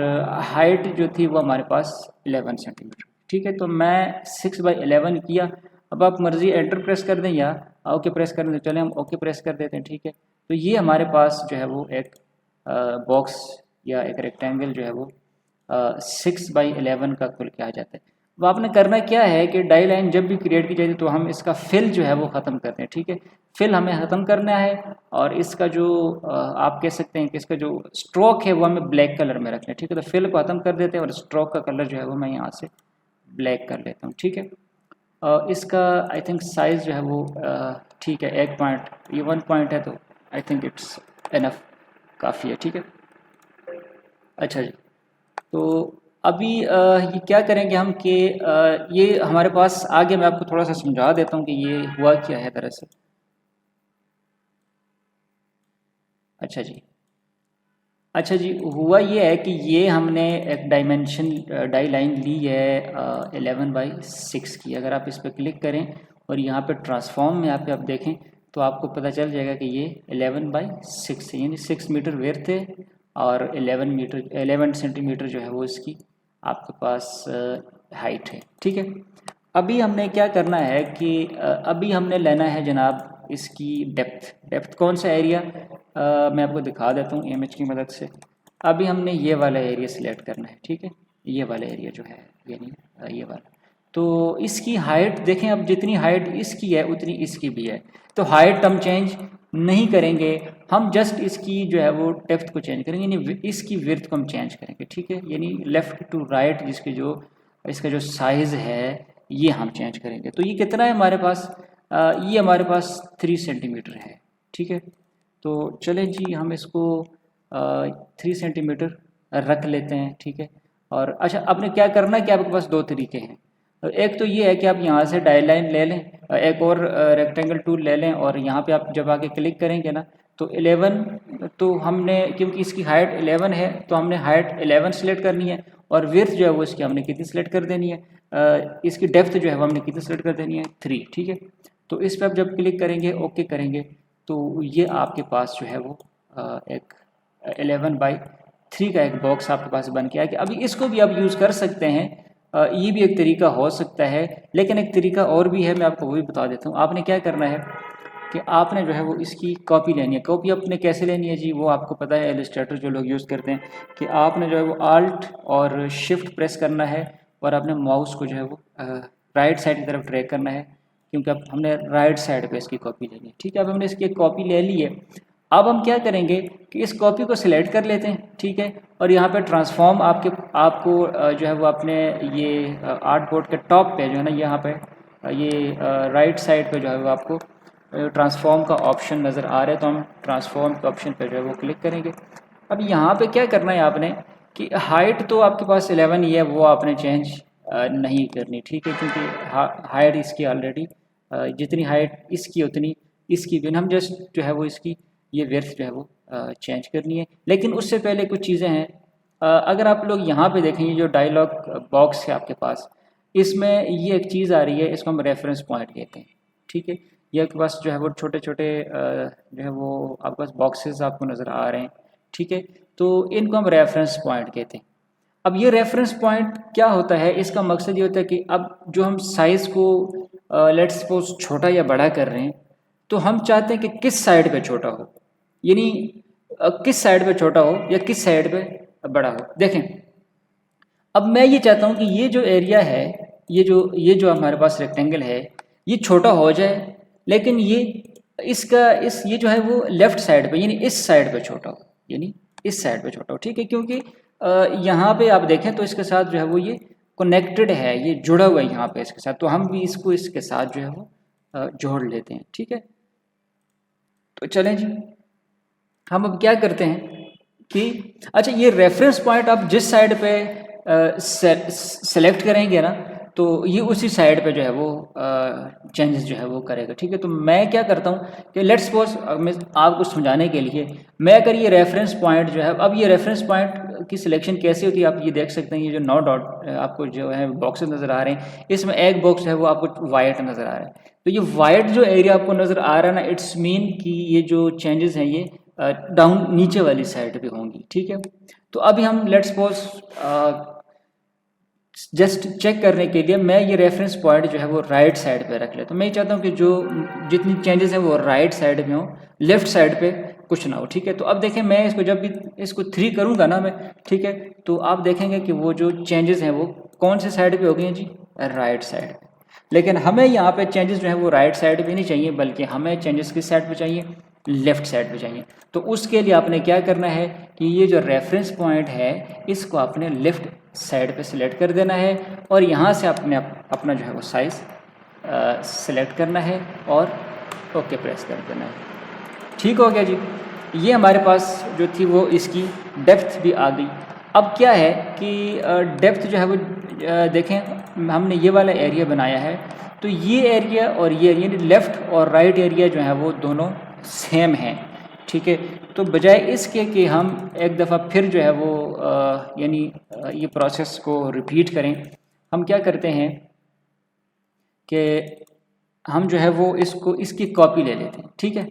हाइट जो थी वो हमारे पास 11 सेंटीमीटर, ठीक है। तो मैं 6/11 किया। अब आप मर्ज़ी एंटर प्रेस कर दें या ओके प्रेस कर दें, चलें हम ओके प्रेस कर देते हैं, ठीक है। तो ये हमारे पास जो है वो एक बॉक्स या एक रेक्टेंगल जो है वो 6/11 का खुल के आ जाता है। अब आपने करना क्या है कि डाई लाइन जब भी क्रिएट की जाती है तो हम इसका फिल जो है वो ख़त्म करते हैं, ठीक है। फिल हमें ख़त्म करना है, और इसका जो आप कह सकते हैं कि इसका जो स्ट्रोक है वो हमें ब्लैक कलर में रखना है, ठीक है। तो फिल को ख़त्म कर देते हैं और स्ट्रोक का कलर जो है वो मैं यहाँ से ब्लैक कर लेता हूँ, ठीक है। इसका आई थिंक साइज़ जो है वो ठीक है, 1 पॉइंट, ये 1 पॉइंट है, तो आई थिंक इट्स इनफ, काफ़ी है, ठीक है। अच्छा जी, तो अभी ये क्या करेंगे हम कि ये हमारे पास आगे मैं आपको थोड़ा सा समझा देता हूँ कि ये हुआ क्या है दरअसल। अच्छा जी, अच्छा जी, हुआ ये है कि ये हमने एक डाई लाइन ली है 11/6 की। अगर आप इस पर क्लिक करें और यहाँ पे ट्रांसफॉर्म में आप देखें तो आपको पता चल जाएगा कि ये 11/6 है, यानी 6 मीटर विड्थ है और 11 सेंटीमीटर जो है वो इसकी आपके पास हाइट है। ठीक है, अभी हमने क्या करना है कि अभी हमने लेना है जनाब इसकी डेप्थ कौन सा एरिया, मैं आपको दिखा देता हूँ इमेज की मदद से। अभी हमने ये वाला एरिया सिलेक्ट करना है। ठीक है, ये वाला एरिया जो है, यानी ये वाला। तो इसकी हाइट देखें, अब जितनी हाइट इसकी है उतनी इसकी भी है, तो हाइट हम चेंज नहीं करेंगे, हम जस्ट इसकी जो है वो डेप्थ को चेंज करेंगे, यानी इसकी विड्थ को हम चेंज करेंगे। ठीक है, यानी लेफ़्ट टू राइट जिसके जो इसका जो साइज़ है ये हम चेंज करेंगे। तो ये कितना है हमारे पास, ये हमारे पास 3 सेंटीमीटर है। ठीक है, तो चलें जी हम इसको 3 सेंटीमीटर रख लेते हैं। ठीक है, और अच्छा आपने क्या करना है कि आपके पास दो तरीके हैं। एक तो ये है कि आप यहाँ से डाई लाइन ले लें, एक और रेक्टेंगल टूल ले लें और यहाँ पे आप जब आके क्लिक करेंगे ना तो 11, तो हमने क्योंकि इसकी हाइट 11 है तो हमने हाइट 11 सेलेक्ट करनी है और विड्थ जो है वो इसकी हमने कितनी सेलेक्ट कर देनी है, इसकी डेप्थ जो है वो हमने कितनी सेलेक्ट कर देनी है 3। ठीक है, तो इस पर आप जब क्लिक करेंगे ओके करेंगे तो ये आपके पास जो है वो एक 11/3 का एक बॉक्स आपके पास बन के आया कि अभी इसको भी आप यूज़ कर सकते हैं। ये भी एक तरीका हो सकता है, लेकिन एक तरीका और भी है, मैं आपको वो भी बता देता हूँ। आपने क्या करना है कि आपने जो है वो इसकी कॉपी लेनी है। कॉपी आपने कैसे लेनी है जी, वो आपको पता है, इलस्ट्रेटर जो लोग यूज़ करते हैं कि आपने जो है वो आल्ट और शिफ्ट प्रेस करना है और अपने माउस को जो है वो राइट साइड की तरफ ड्रैग करना है, क्योंकि अब हमने राइट साइड पे इसकी कॉपी लेनी है। ठीक है, अब हमने इसकी एक कॉपी ले ली है। अब हम क्या करेंगे कि इस कॉपी को सिलेक्ट कर लेते हैं। ठीक है, और यहाँ पे ट्रांसफॉर्म आपको जो है वो अपने ये आर्ट बोर्ड के टॉप पे जो है ना, यहाँ पे ये राइट साइड पे जो है वो आपको ट्रांसफॉर्म का ऑप्शन नज़र आ रहा है, तो हम ट्रांसफॉर्म के ऑप्शन पे जो है वो क्लिक करेंगे। अब यहाँ पे क्या करना है आपने कि हाइट तो आपके पास 11 ही है, वो आपने चेंज नहीं करनी। ठीक है, क्योंकि हाइट इसकी ऑलरेडी जितनी हाइट इसकी उतनी इसकी भी, हम जस्ट जो है वो इसकी ये विड्थ जो है वो चेंज करनी है। लेकिन उससे पहले कुछ चीज़ें हैं। अगर आप लोग यहाँ पे देखें, ये जो डायलॉग बॉक्स है आपके पास, इसमें ये एक चीज़ आ रही है, इसको हम रेफरेंस पॉइंट कहते हैं। ठीक है, ये आपके पास जो है वो छोटे छोटे जो है वो आपके पास बॉक्सेस आपको नज़र आ रहे हैं। ठीक है, तो इनको हम रेफरेंस पॉइंट कहते हैं। अब ये रेफरेंस पॉइंट क्या होता है, इसका मकसद ये होता है कि अब जो हम साइज़ को लेट्स सपोज छोटा या बड़ा कर रहे हैं, तो हम चाहते हैं कि किस साइड पे छोटा हो, यानी किस साइड पे छोटा हो या किस साइड पे बड़ा हो। देखें, अब मैं ये चाहता हूँ कि ये जो एरिया है, ये जो हमारे पास रेक्टेंगल है, ये छोटा हो जाए, लेकिन ये जो है वो लेफ़्ट साइड पे, यानी इस साइड पे छोटा हो, यानी इस साइड पे छोटा हो। ठीक है, क्योंकि यहाँ पे आप देखें तो इसके साथ जो है वो ये कनेक्टेड है, ये जुड़ा हुआ है यहाँ पे इसके साथ, तो हम भी इसको इसके साथ जो है वो जोड़ लेते हैं। ठीक है, तो चलें जी हम अब क्या करते हैं कि अच्छा ये रेफरेंस पॉइंट आप जिस साइड पे सेलेक्ट करेंगे ना, तो ये उसी साइड पे जो है वो चेंजेस जो है वो करेगा। ठीक है, तो मैं क्या करता हूँ कि लेट्स सपोज मैं आपको समझाने के लिए, मैं अगर ये रेफरेंस पॉइंट जो है, अब ये रेफरेंस पॉइंट की सिलेक्शन कैसे होती है आप ये देख सकते हैं। ये जो 9 डॉट आपको जो है बॉक्सेस नज़र आ रहे हैं, इसमें एक बॉक्स है वो आपको वाइट नज़र आ रहा है। तो ये वाइट जो एरिया आपको नज़र आ रहा है ना, इट्स मीन कि ये जो चेंजेस हैं ये डाउन नीचे वाली साइड पे होंगी। ठीक है, तो अभी हम लेट्स सपोज जस्ट चेक करने के लिए मैं ये रेफरेंस पॉइंट जो है वो राइट साइड पे रख लेता हूँ। मैं ये चाहता हूँ कि जो जितनी चेंजेस हैं वो राइट साइड में हो, लेफ्ट साइड पे कुछ ना हो। ठीक है, तो अब देखें मैं इसको जब भी इसको 3 करूँगा ना मैं, ठीक है, तो आप देखेंगे कि वो जो चेंजेस हैं वो कौन से साइड पे हो गए हैं जी, राइट साइड पे। लेकिन हमें यहाँ पे चेंजेस जो है वो राइट साइड पे नहीं चाहिए, बल्कि हमें चेंजेस किस साइड पे चाहिए, लेफ़्ट साइड पे चाहिए। तो उसके लिए आपने क्या करना है कि ये जो रेफरेंस पॉइंट है इसको आपने लेफ़्ट साइड पे सिलेक्ट कर देना है और यहाँ से आपने अपना जो है वो साइज़ सिलेक्ट करना है और ओके प्रेस कर देना है। ठीक हो गया जी, ये हमारे पास जो थी वो इसकी डेप्थ भी आ गई। अब क्या है कि डेप्थ जो है वो देखें हमने ये वाला एरिया बनाया है, तो ये एरिया और ये एरिया लेफ़्ट और राइट एरिया जो है वो दोनों सेम हैं। ठीक है। तो बजाय इसके कि हम एक दफ़ा फिर जो है वो यानी ये प्रोसेस को रिपीट करें, हम क्या करते हैं कि हम जो है वो इसकी कॉपी ले लेते हैं, ठीक है।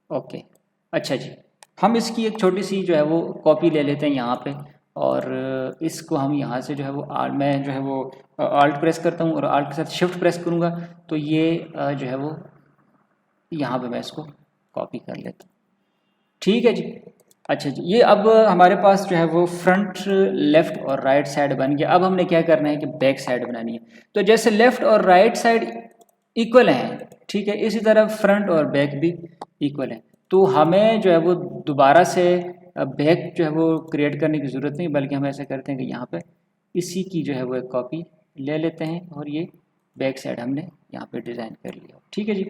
ओके, अच्छा जी, हम इसकी एक छोटी सी जो है वो कॉपी ले लेते हैं यहाँ पे, और इसको हम यहाँ से जो है वो मैं जो है वो आल्ट प्रेस करता हूँ और आल्ट के साथ शिफ्ट प्रेस करूँगा तो ये जो है वो यहाँ पे मैं इसको कॉपी कर लेता हूँ, ठीक है जी। अच्छा जी, ये अब हमारे पास जो है वो फ्रंट, लेफ़्ट और राइट साइड बन गया। अब हमने क्या करना है कि बैक साइड बनानी है। तो जैसे लेफ़्ट और राइट साइड इक्वल हैं, ठीक है, इसी तरह फ्रंट और बैक भी इक्वल है। तो हमें जो है वो दोबारा से बैक जो है वो क्रिएट करने की ज़रूरत नहीं, बल्कि हम ऐसा करते हैं कि यहाँ पे इसी की जो है वो एक कॉपी ले लेते हैं और ये बैक साइड हमने यहाँ पे डिज़ाइन कर लिया, ठीक है जी।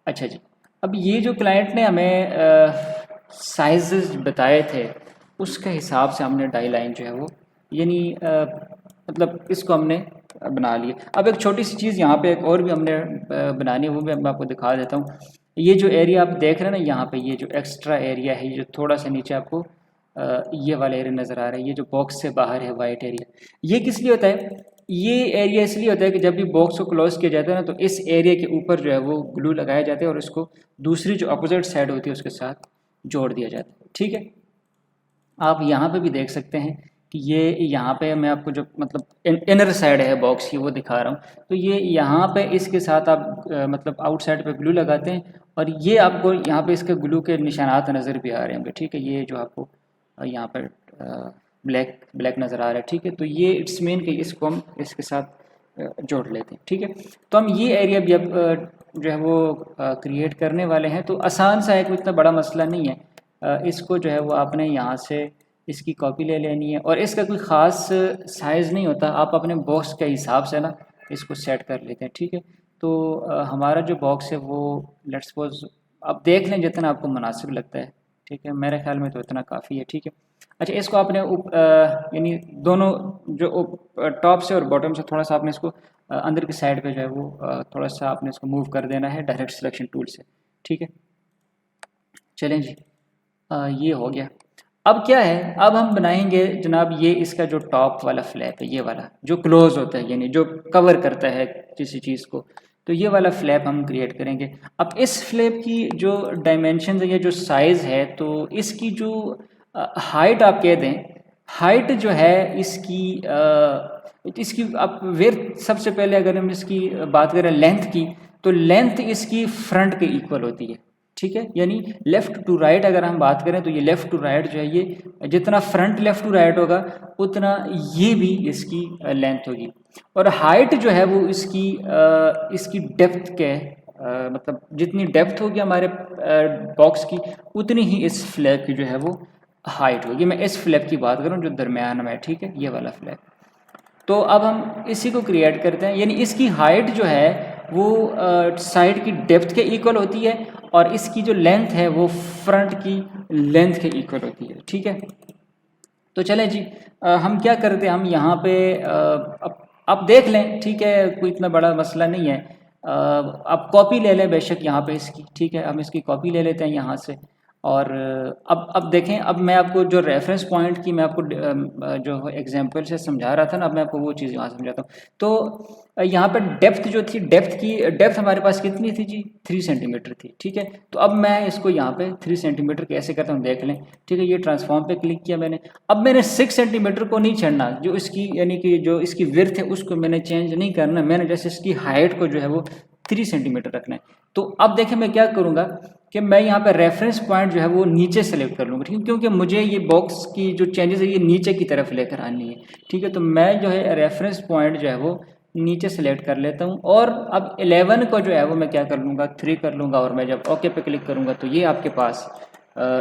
अच्छा जी, अब ये जो क्लाइंट ने हमें साइज़ बताए थे उसके हिसाब से हमने डाई लाइन जो है वो यानी मतलब इसको हमने बना लिया। अब एक छोटी सी चीज़ यहाँ पे एक और भी हमने बनानी है, वो भी मैं आपको दिखा देता हूँ। ये जो एरिया आप देख रहे हैं ना यहाँ पे, ये जो एक्स्ट्रा एरिया है, ये जो थोड़ा सा नीचे आपको ये वाला एरिया नज़र आ रहा है, ये जो बॉक्स से बाहर है वाइट एरिया, ये किस लिए होता है? ये एरिया इसलिए होता है कि जब भी बॉक्स को क्लोज किया जाता है ना, तो इस एरिया के ऊपर जो है वो ग्लू लगाया जाता है और इसको दूसरी जो अपोजिट साइड होती है उसके साथ जोड़ दिया जाता है, ठीक है। आप यहाँ पे भी देख सकते हैं कि ये यहाँ पे मैं आपको जो मतलब इनर साइड है बॉक्स की वो दिखा रहा हूँ। तो ये यहाँ पे इसके साथ आप मतलब आउटसाइड पे ग्लू लगाते हैं और ये आपको यहाँ पे इसके ग्लू के निशानात नज़र भी आ रहे होंगे, ठीक है। ये जो आपको यहाँ पर ब्लैक ब्लैक नज़र आ रहा है, ठीक है। तो ये इट्स मीन कि इसको हम इसके साथ जोड़ लेते हैं, ठीक है। तो हम ये एरिया भी अब जो है वो क्रिएट करने वाले हैं। तो आसान सा है, कोई इतना बड़ा मसला नहीं है। इसको जो है वो आपने यहाँ से इसकी कॉपी ले लेनी है और इसका कोई ख़ास साइज़ नहीं होता, आप अपने बॉक्स के हिसाब से ना इसको सेट कर लेते हैं, ठीक है। तो हमारा जो बॉक्स है वो लेट्स सपोज आप देख लें जितना आपको मुनासिब लगता है, ठीक है। मेरे ख्याल में तो इतना काफ़ी है, ठीक है। अच्छा, इसको आपने यानी दोनों जो टॉप से और बॉटम से थोड़ा सा आपने इसको अंदर की साइड पे जो है वो थोड़ा सा आपने इसको मूव कर देना है डायरेक्ट सिलेक्शन टूल से, ठीक है। चलें जी, ये हो गया। अब क्या है, अब हम बनाएंगे जनाब ये इसका जो टॉप वाला फ्लैप है, ये वाला जो क्लोज होता है यानी जो कवर करता है किसी चीज़ को, तो ये वाला फ्लैप हम क्रिएट करेंगे। अब इस फ्लैप की जो डायमेंशन है या जो साइज़ है, तो इसकी जो हाइट आप कह दें, हाइट जो है इसकी आप विड्थ, सबसे पहले अगर हम इसकी बात करें लेंथ की, तो लेंथ इसकी फ्रंट के इक्वल होती है, ठीक है। यानी लेफ़्ट टू राइट अगर हम बात करें तो ये लेफ़्ट टू राइट जो है, ये जितना फ्रंट लेफ़्ट टू राइट होगा उतना ये भी इसकी लेंथ होगी। और हाइट जो है वो इसकी डेप्थ के मतलब जितनी डेप्थ होगी हमारे बॉक्स की, उतनी ही इस फ्लैप की जो है वो हाइट होगी। मैं इस फ्लैप की बात करूँ जो दरमियान में है, ठीक है, ये वाला फ्लैप। तो अब हम इसी को क्रिएट करते हैं, यानी इसकी हाइट जो है वो साइड की डेप्थ के इक्वल होती है और इसकी जो लेंथ है वो फ्रंट की लेंथ के इक्वल होती है, ठीक है। तो चलें जी, हम क्या करते हैं, हम यहाँ पे अब देख लें, ठीक है, कोई इतना बड़ा मसला नहीं है। आप कॉपी ले लें बेशक यहाँ पे इसकी, ठीक है। हम इसकी कॉपी ले लेते हैं यहाँ से और अब देखें, अब मैं आपको जो रेफरेंस पॉइंट की मैं आपको जो एग्जांपल से समझा रहा था ना, अब मैं आपको वो चीज़ यहाँ समझाता हूँ। तो यहाँ पर डेप्थ जो थी, डेप्थ हमारे पास कितनी थी जी, 3 सेंटीमीटर थी, ठीक है। तो अब मैं इसको यहाँ पे 3 सेंटीमीटर कैसे करता हूँ देख लें, ठीक है। ये ट्रांसफॉर्म पे क्लिक किया मैंने, अब मैंने 6 सेंटीमीटर को नहीं छेड़ना, जो इसकी यानी कि जो इसकी विड्थ है उसको मैंने चेंज नहीं करना, मैंने जैसे इसकी हाइट को जो है वो 3 सेंटीमीटर रखना है। तो अब देखें मैं क्या करूँगा कि मैं यहाँ पे रेफरेंस पॉइंट जो है वो नीचे सेलेक्ट कर लूँगा, ठीक है, क्योंकि मुझे ये बॉक्स की जो चेंजेस है ये नीचे की तरफ लेकर आनी है, ठीक है। तो मैं जो है रेफरेंस पॉइंट जो है वो नीचे सेलेक्ट कर लेता हूँ और अब 11 को जो है वो मैं क्या कर लूँगा, 3 कर लूँगा और मैं जब ओके पे क्लिक करूँगा तो ये आपके पास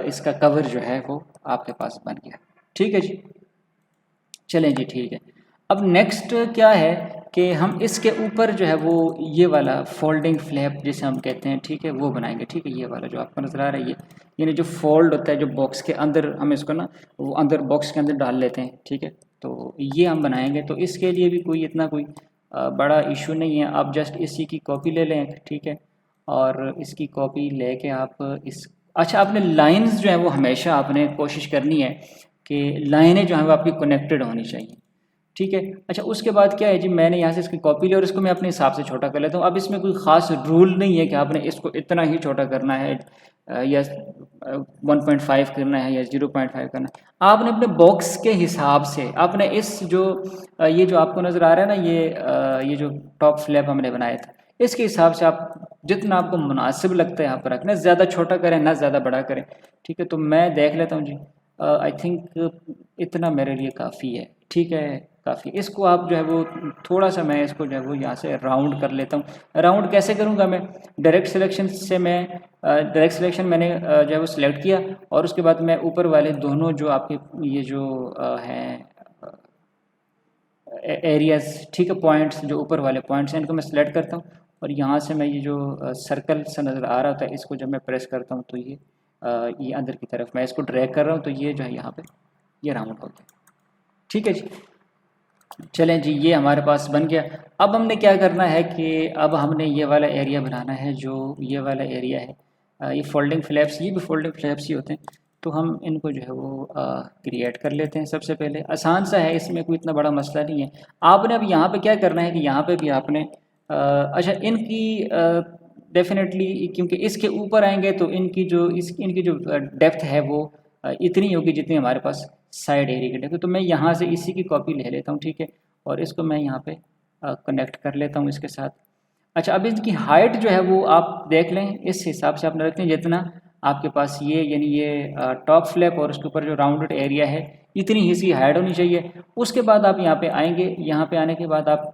इसका कवर जो है वो आपके पास बन गया, ठीक है जी। चलें जी, ठीक है। अब नेक्स्ट क्या है कि हम इसके ऊपर जो है वो ये वाला फोल्डिंग फ्लैप जिसे हम कहते हैं, ठीक है, वो बनाएंगे, ठीक है। ये वाला जो आपको नज़र आ रहा है, ये यानी जो फोल्ड होता है जो बॉक्स के अंदर, हम इसको ना वो अंदर बॉक्स के अंदर डाल लेते हैं, ठीक है। तो ये हम बनाएंगे, तो इसके लिए भी कोई इतना कोई बड़ा इशू नहीं है। आप जस्ट इसी की कॉपी ले लें, ठीक है, और इसकी कॉपी लेके आप इस, अच्छा, आपने लाइंस जो है वो हमेशा आपने कोशिश करनी है कि लाइनें जो हैं वो आपकी कनेक्टेड होनी चाहिए, ठीक है। अच्छा, उसके बाद क्या है जी, मैंने यहाँ से इसकी कॉपी ली और इसको मैं अपने हिसाब से छोटा कर लेता हूँ। अब इसमें कोई ख़ास रूल नहीं है कि आपने इसको इतना ही छोटा करना है या 1.5 करना है या 0.5 करना है। आपने अपने बॉक्स के हिसाब से आपने इस जो ये जो आपको नज़र आ रहा है ना, ये जो टॉप फ्लैप हमने बनाया था, इसके हिसाब से आप जितना आपको मुनासिब लगता है यहाँ पर रखना, ज़्यादा छोटा करें ना ज़्यादा बड़ा करें, ठीक है। तो मैं देख लेता हूँ जी, आई थिंक इतना मेरे लिए काफ़ी है, ठीक है, काफ़ी। इसको आप जो है वो थोड़ा सा, मैं इसको जो है वो यहाँ से राउंड कर लेता हूँ। राउंड कैसे करूँगा मैं, डायरेक्ट सिलेक्शन से मैं डायरेक्ट सिलेक्शन मैंने जो है वो सिलेक्ट किया और उसके बाद मैं ऊपर वाले दोनों जो आपके ये जो हैं एरियाज़, ठीक है, पॉइंट्स, जो ऊपर वाले पॉइंट्स हैं, इनको मैं सिलेक्ट करता हूँ और यहाँ से मैं ये जो सर्कल सा नज़र आ रहा होता है, इसको जब मैं प्रेस करता हूँ तो ये अंदर की तरफ मैं इसको ड्रैग कर रहा हूँ, तो ये जो है यहाँ पे ये राउंड हो गया, ठीक है जी। चलें जी, ये हमारे पास बन गया। अब हमने क्या करना है कि अब हमने ये वाला एरिया बनाना है, जो ये वाला एरिया है, ये फोल्डिंग फ्लैप्स, ये भी फोल्डिंग फ्लैप्स ही होते हैं, तो हम इनको जो है वो क्रिएट कर लेते हैं। सबसे पहले आसान सा है, इसमें कोई इतना बड़ा मसला नहीं है। आपने अब यहाँ पे क्या करना है कि यहाँ पे भी आपने अच्छा, इनकी डेफिनेटली, क्योंकि इसके ऊपर आएंगे तो इनकी जो डेप्थ है वो इतनी होगी जितनी हमारे पास साइड एरिया की डेप्थ। तो मैं यहाँ से इसी की कॉपी ले लेता हूँ, ठीक है, और इसको मैं यहाँ पे कनेक्ट कर लेता हूँ इसके साथ। अच्छा, अब इसकी हाइट जो है वो आप देख लें, इस हिसाब से आपने रखते हैं जितना आपके पास ये, यानी ये टॉप फ्लैप और उसके ऊपर जो राउंडेड एरिया है, इतनी ही इसकी हाइट होनी चाहिए। उसके बाद आप यहाँ पे आएंगे, यहाँ पे आने के बाद आप,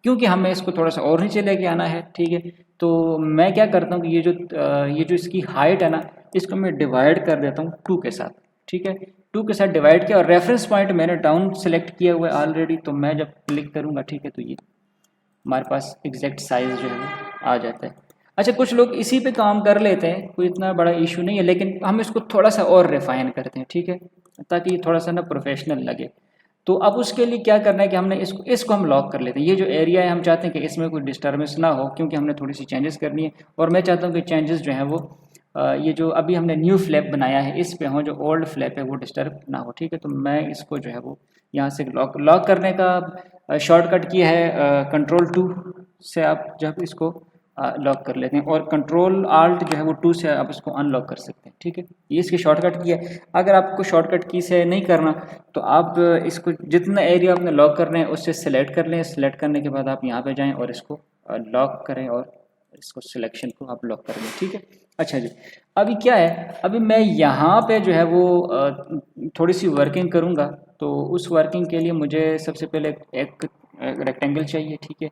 क्योंकि हमें इसको थोड़ा सा और नीचे लेके आना है, ठीक है, तो मैं क्या करता हूँ कि ये जो इसकी हाइट है ना, इसको मैं डिवाइड कर देता हूँ 2 के साथ, ठीक है। 2 के साथ डिवाइड किया और रेफरेंस पॉइंट मैंने डाउन सेलेक्ट किया हुआ है ऑलरेडी, तो मैं जब क्लिक करूँगा, ठीक है, तो ये हमारे पास एग्जैक्ट साइज़ जो है वो आ जाता है। अच्छा, कुछ लोग इसी पे काम कर लेते हैं, कोई इतना बड़ा इशू नहीं है, लेकिन हम इसको थोड़ा सा और रिफाइन करते हैं, ठीक है, ताकि थोड़ा सा ना प्रोफेशनल लगे। तो अब उसके लिए क्या करना है कि हमने इसको हम लॉक कर लेते हैं। ये जो एरिया है, हम चाहते हैं कि इसमें कोई डिस्टर्बेंस ना हो, क्योंकि हमने थोड़ी सी चेंजेस करनी है और मैं चाहता हूँ कि चेंजेस जो हैं वो ये जो अभी हमने न्यू फ्लैप बनाया है इस पे हो, जो ओल्ड फ्लैप है वो डिस्टर्ब ना हो, ठीक है। तो मैं इसको जो है वो यहाँ से लॉक करने का शॉर्टकट किया है, कंट्रोल 2 से आप जब इसको लॉक कर लेते हैं और कंट्रोल आल्ट जो है वो 2 से आप इसको अनलॉक कर सकते हैं, ठीक है। ये इसकी शॉर्टकट की है। अगर आपको शॉर्टकट की से नहीं करना तो आप इसको जितना एरिया आपने लॉक करना है उससे सिलेक्ट कर लें। सिलेक्ट करने के बाद आप यहाँ पे जाएं और इसको लॉक करें और इसको सिलेक्शन को आप लॉक कर लें, ठीक है। अच्छा जी, अभी क्या है, अभी मैं यहाँ पे जो है वो थोड़ी सी वर्किंग करूँगा। तो उस वर्किंग के लिए मुझे सबसे पहले एक रेक्टेंगल चाहिए, ठीक है,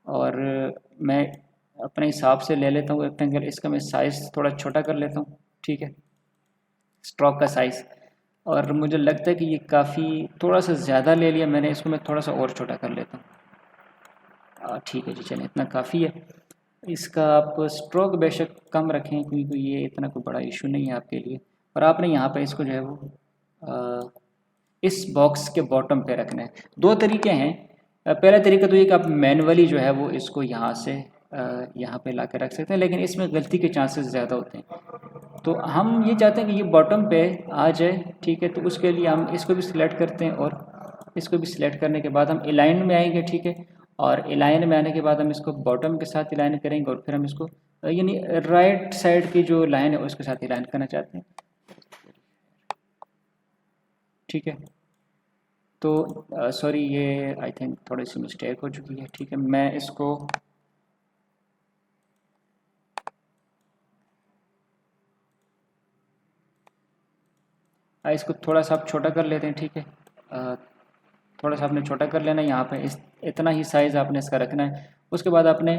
और मैं अपने हिसाब से ले लेता हूँ रेक्टेंगल। इसका मैं साइज़ थोड़ा छोटा कर लेता हूँ, ठीक है, स्ट्रोक का साइज़। और मुझे लगता है कि ये काफ़ी थोड़ा सा ज़्यादा ले लिया मैंने, इसको मैं थोड़ा सा और छोटा कर लेता हूँ। ठीक है जी, चलें, इतना काफ़ी है। इसका आप स्ट्रोक बेशक कम रखें, क्योंकि ये इतना कोई बड़ा इशू नहीं है आपके लिए। और आपने यहाँ पे इसको जो है वो इस बॉक्स के बॉटम पे रखना है। 2 तरीके हैं। पहला तरीका तो ये कि आप मैनुअली जो है वो इसको यहाँ से यहाँ पे ला के रख सकते हैं, लेकिन इसमें गलती के चांसेस ज़्यादा होते हैं। तो हम ये चाहते हैं कि ये बॉटम पे आ जाए, ठीक है। तो उसके लिए हम इसको भी सिलेक्ट करते हैं और इसको भी सिलेक्ट करने के बाद हम अलाइन में आएंगे, ठीक है। और अलाइन में आने के बाद हम इसको बॉटम के साथ अलाइन करेंगे और फिर हम इसको यानी राइट साइड की जो लाइन है उसके साथ अलाइन करना चाहते हैं, ठीक है। तो सॉरी, ये आई थिंक थोड़ी सी मिस्टेक हो चुकी है, ठीक है। मैं इसको थोड़ा सा आप छोटा कर लेते हैं, ठीक है। थोड़ा सा आपने छोटा कर लेना है, यहाँ पे इतना ही साइज़ आपने इसका रखना है। उसके बाद आपने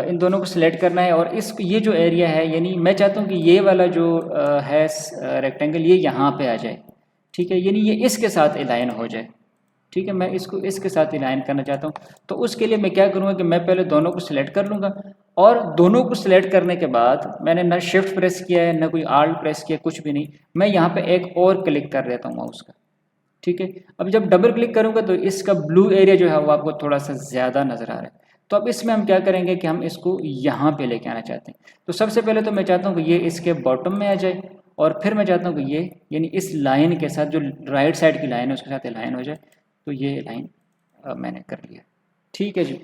इन दोनों को सिलेक्ट करना है और ये जो एरिया है, यानी मैं चाहता हूँ कि ये वाला जो है रेक्टेंगल, ये यहाँ पे आ जाए, ठीक है, यानी ये इसके साथ अलाइन हो जाए, ठीक है। मैं इसको इसके साथ अलाइन करना चाहता हूँ। तो उसके लिए मैं क्या करूँगा कि मैं पहले दोनों को सिलेक्ट कर लूँगा और दोनों को सिलेक्ट करने के बाद मैंने ना शिफ्ट प्रेस किया है ना कोई आल्ट प्रेस किया, कुछ भी नहीं, मैं यहाँ पे एक और क्लिक कर देता हूँ माउस का, ठीक है। अब जब डबल क्लिक करूँगा तो इसका ब्लू एरिया जो है वो आपको थोड़ा सा ज़्यादा नज़र आ रहा है। तो अब इसमें हम क्या करेंगे कि हम इसको यहाँ पे लेके आना चाहते हैं। तो सबसे पहले तो मैं चाहता हूँ कि ये इसके बॉटम में आ जाए, और फिर मैं चाहता हूँ कि ये यानी इस लाइन के साथ जो राइट साइड की लाइन है उसके साथ लाइन हो जाए। तो ये लाइन मैंने कर लिया, ठीक है जी।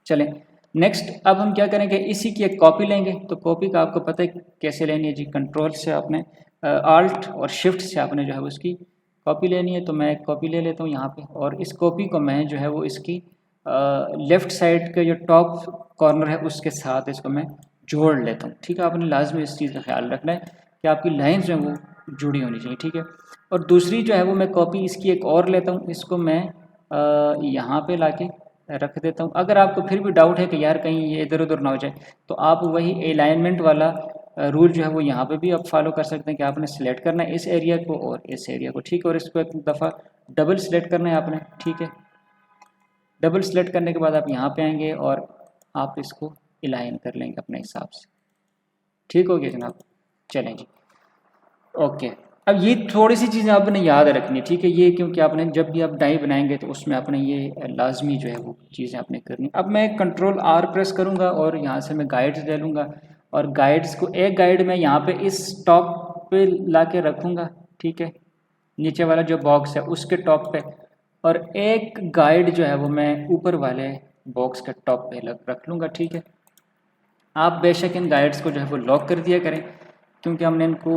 चलें नेक्स्ट, अब हम क्या करेंगे, इसी की एक कॉपी लेंगे। तो कॉपी का आपको पता है कैसे लेनी है जी, कंट्रोल से आपने आल्ट और शिफ्ट से आपने जो है उसकी कॉपी लेनी है। तो मैं एक कॉपी ले लेता हूँ यहाँ पे, और इस कॉपी को मैं जो है वो इसकी लेफ़्ट साइड के जो टॉप कॉर्नर है उसके साथ इसको मैं जोड़ लेता हूँ, ठीक है। आपने लाजमी इस चीज़ का ख्याल रखना है कि आपकी लाइंस जो है वो जुड़ी होनी चाहिए, ठीक है। और दूसरी जो है वो मैं कॉपी इसकी एक और लेता हूँ, इसको मैं यहाँ पे लाके रख देता हूँ। अगर आपको फिर भी डाउट है कि यार कहीं ये इधर उधर ना हो जाए, तो आप वही अलाइनमेंट वाला रूल जो है वो यहाँ पे भी आप फॉलो कर सकते हैं कि आपने सेलेक्ट करना है इस एरिया को और इस एरिया को, ठीक है। और इसको एक दफ़ा डबल सेलेक्ट करना है आपने, ठीक है। डबल सेलेक्ट करने के बाद आप यहाँ पे आएंगे और आप इसको अलाइन कर लेंगे अपने हिसाब से, ठीक हो गया जनाब। चलें जी, ओके। अब ये थोड़ी सी चीज़ें आपने याद रखनी है, ठीक है। ये क्योंकि आपने जब भी आप डाई बनाएंगे तो उसमें आपने ये लाजमी जो है वो चीज़ें आपने करनी। अब मैं कंट्रोल आर प्रेस करूँगा और यहाँ से मैं गाइड्स ले लूँगा, और गाइड्स को एक गाइड में यहाँ पे इस टॉप पे ला के रखूँगा, ठीक है, नीचे वाला जो बॉक्स है उसके टॉप पे, और एक गाइड जो है वो मैं ऊपर वाले बॉक्स के टॉप पे रख लूँगा, ठीक है। आप बेशक इन गाइड्स को जो है वो लॉक कर दिया करें, क्योंकि हमने इनको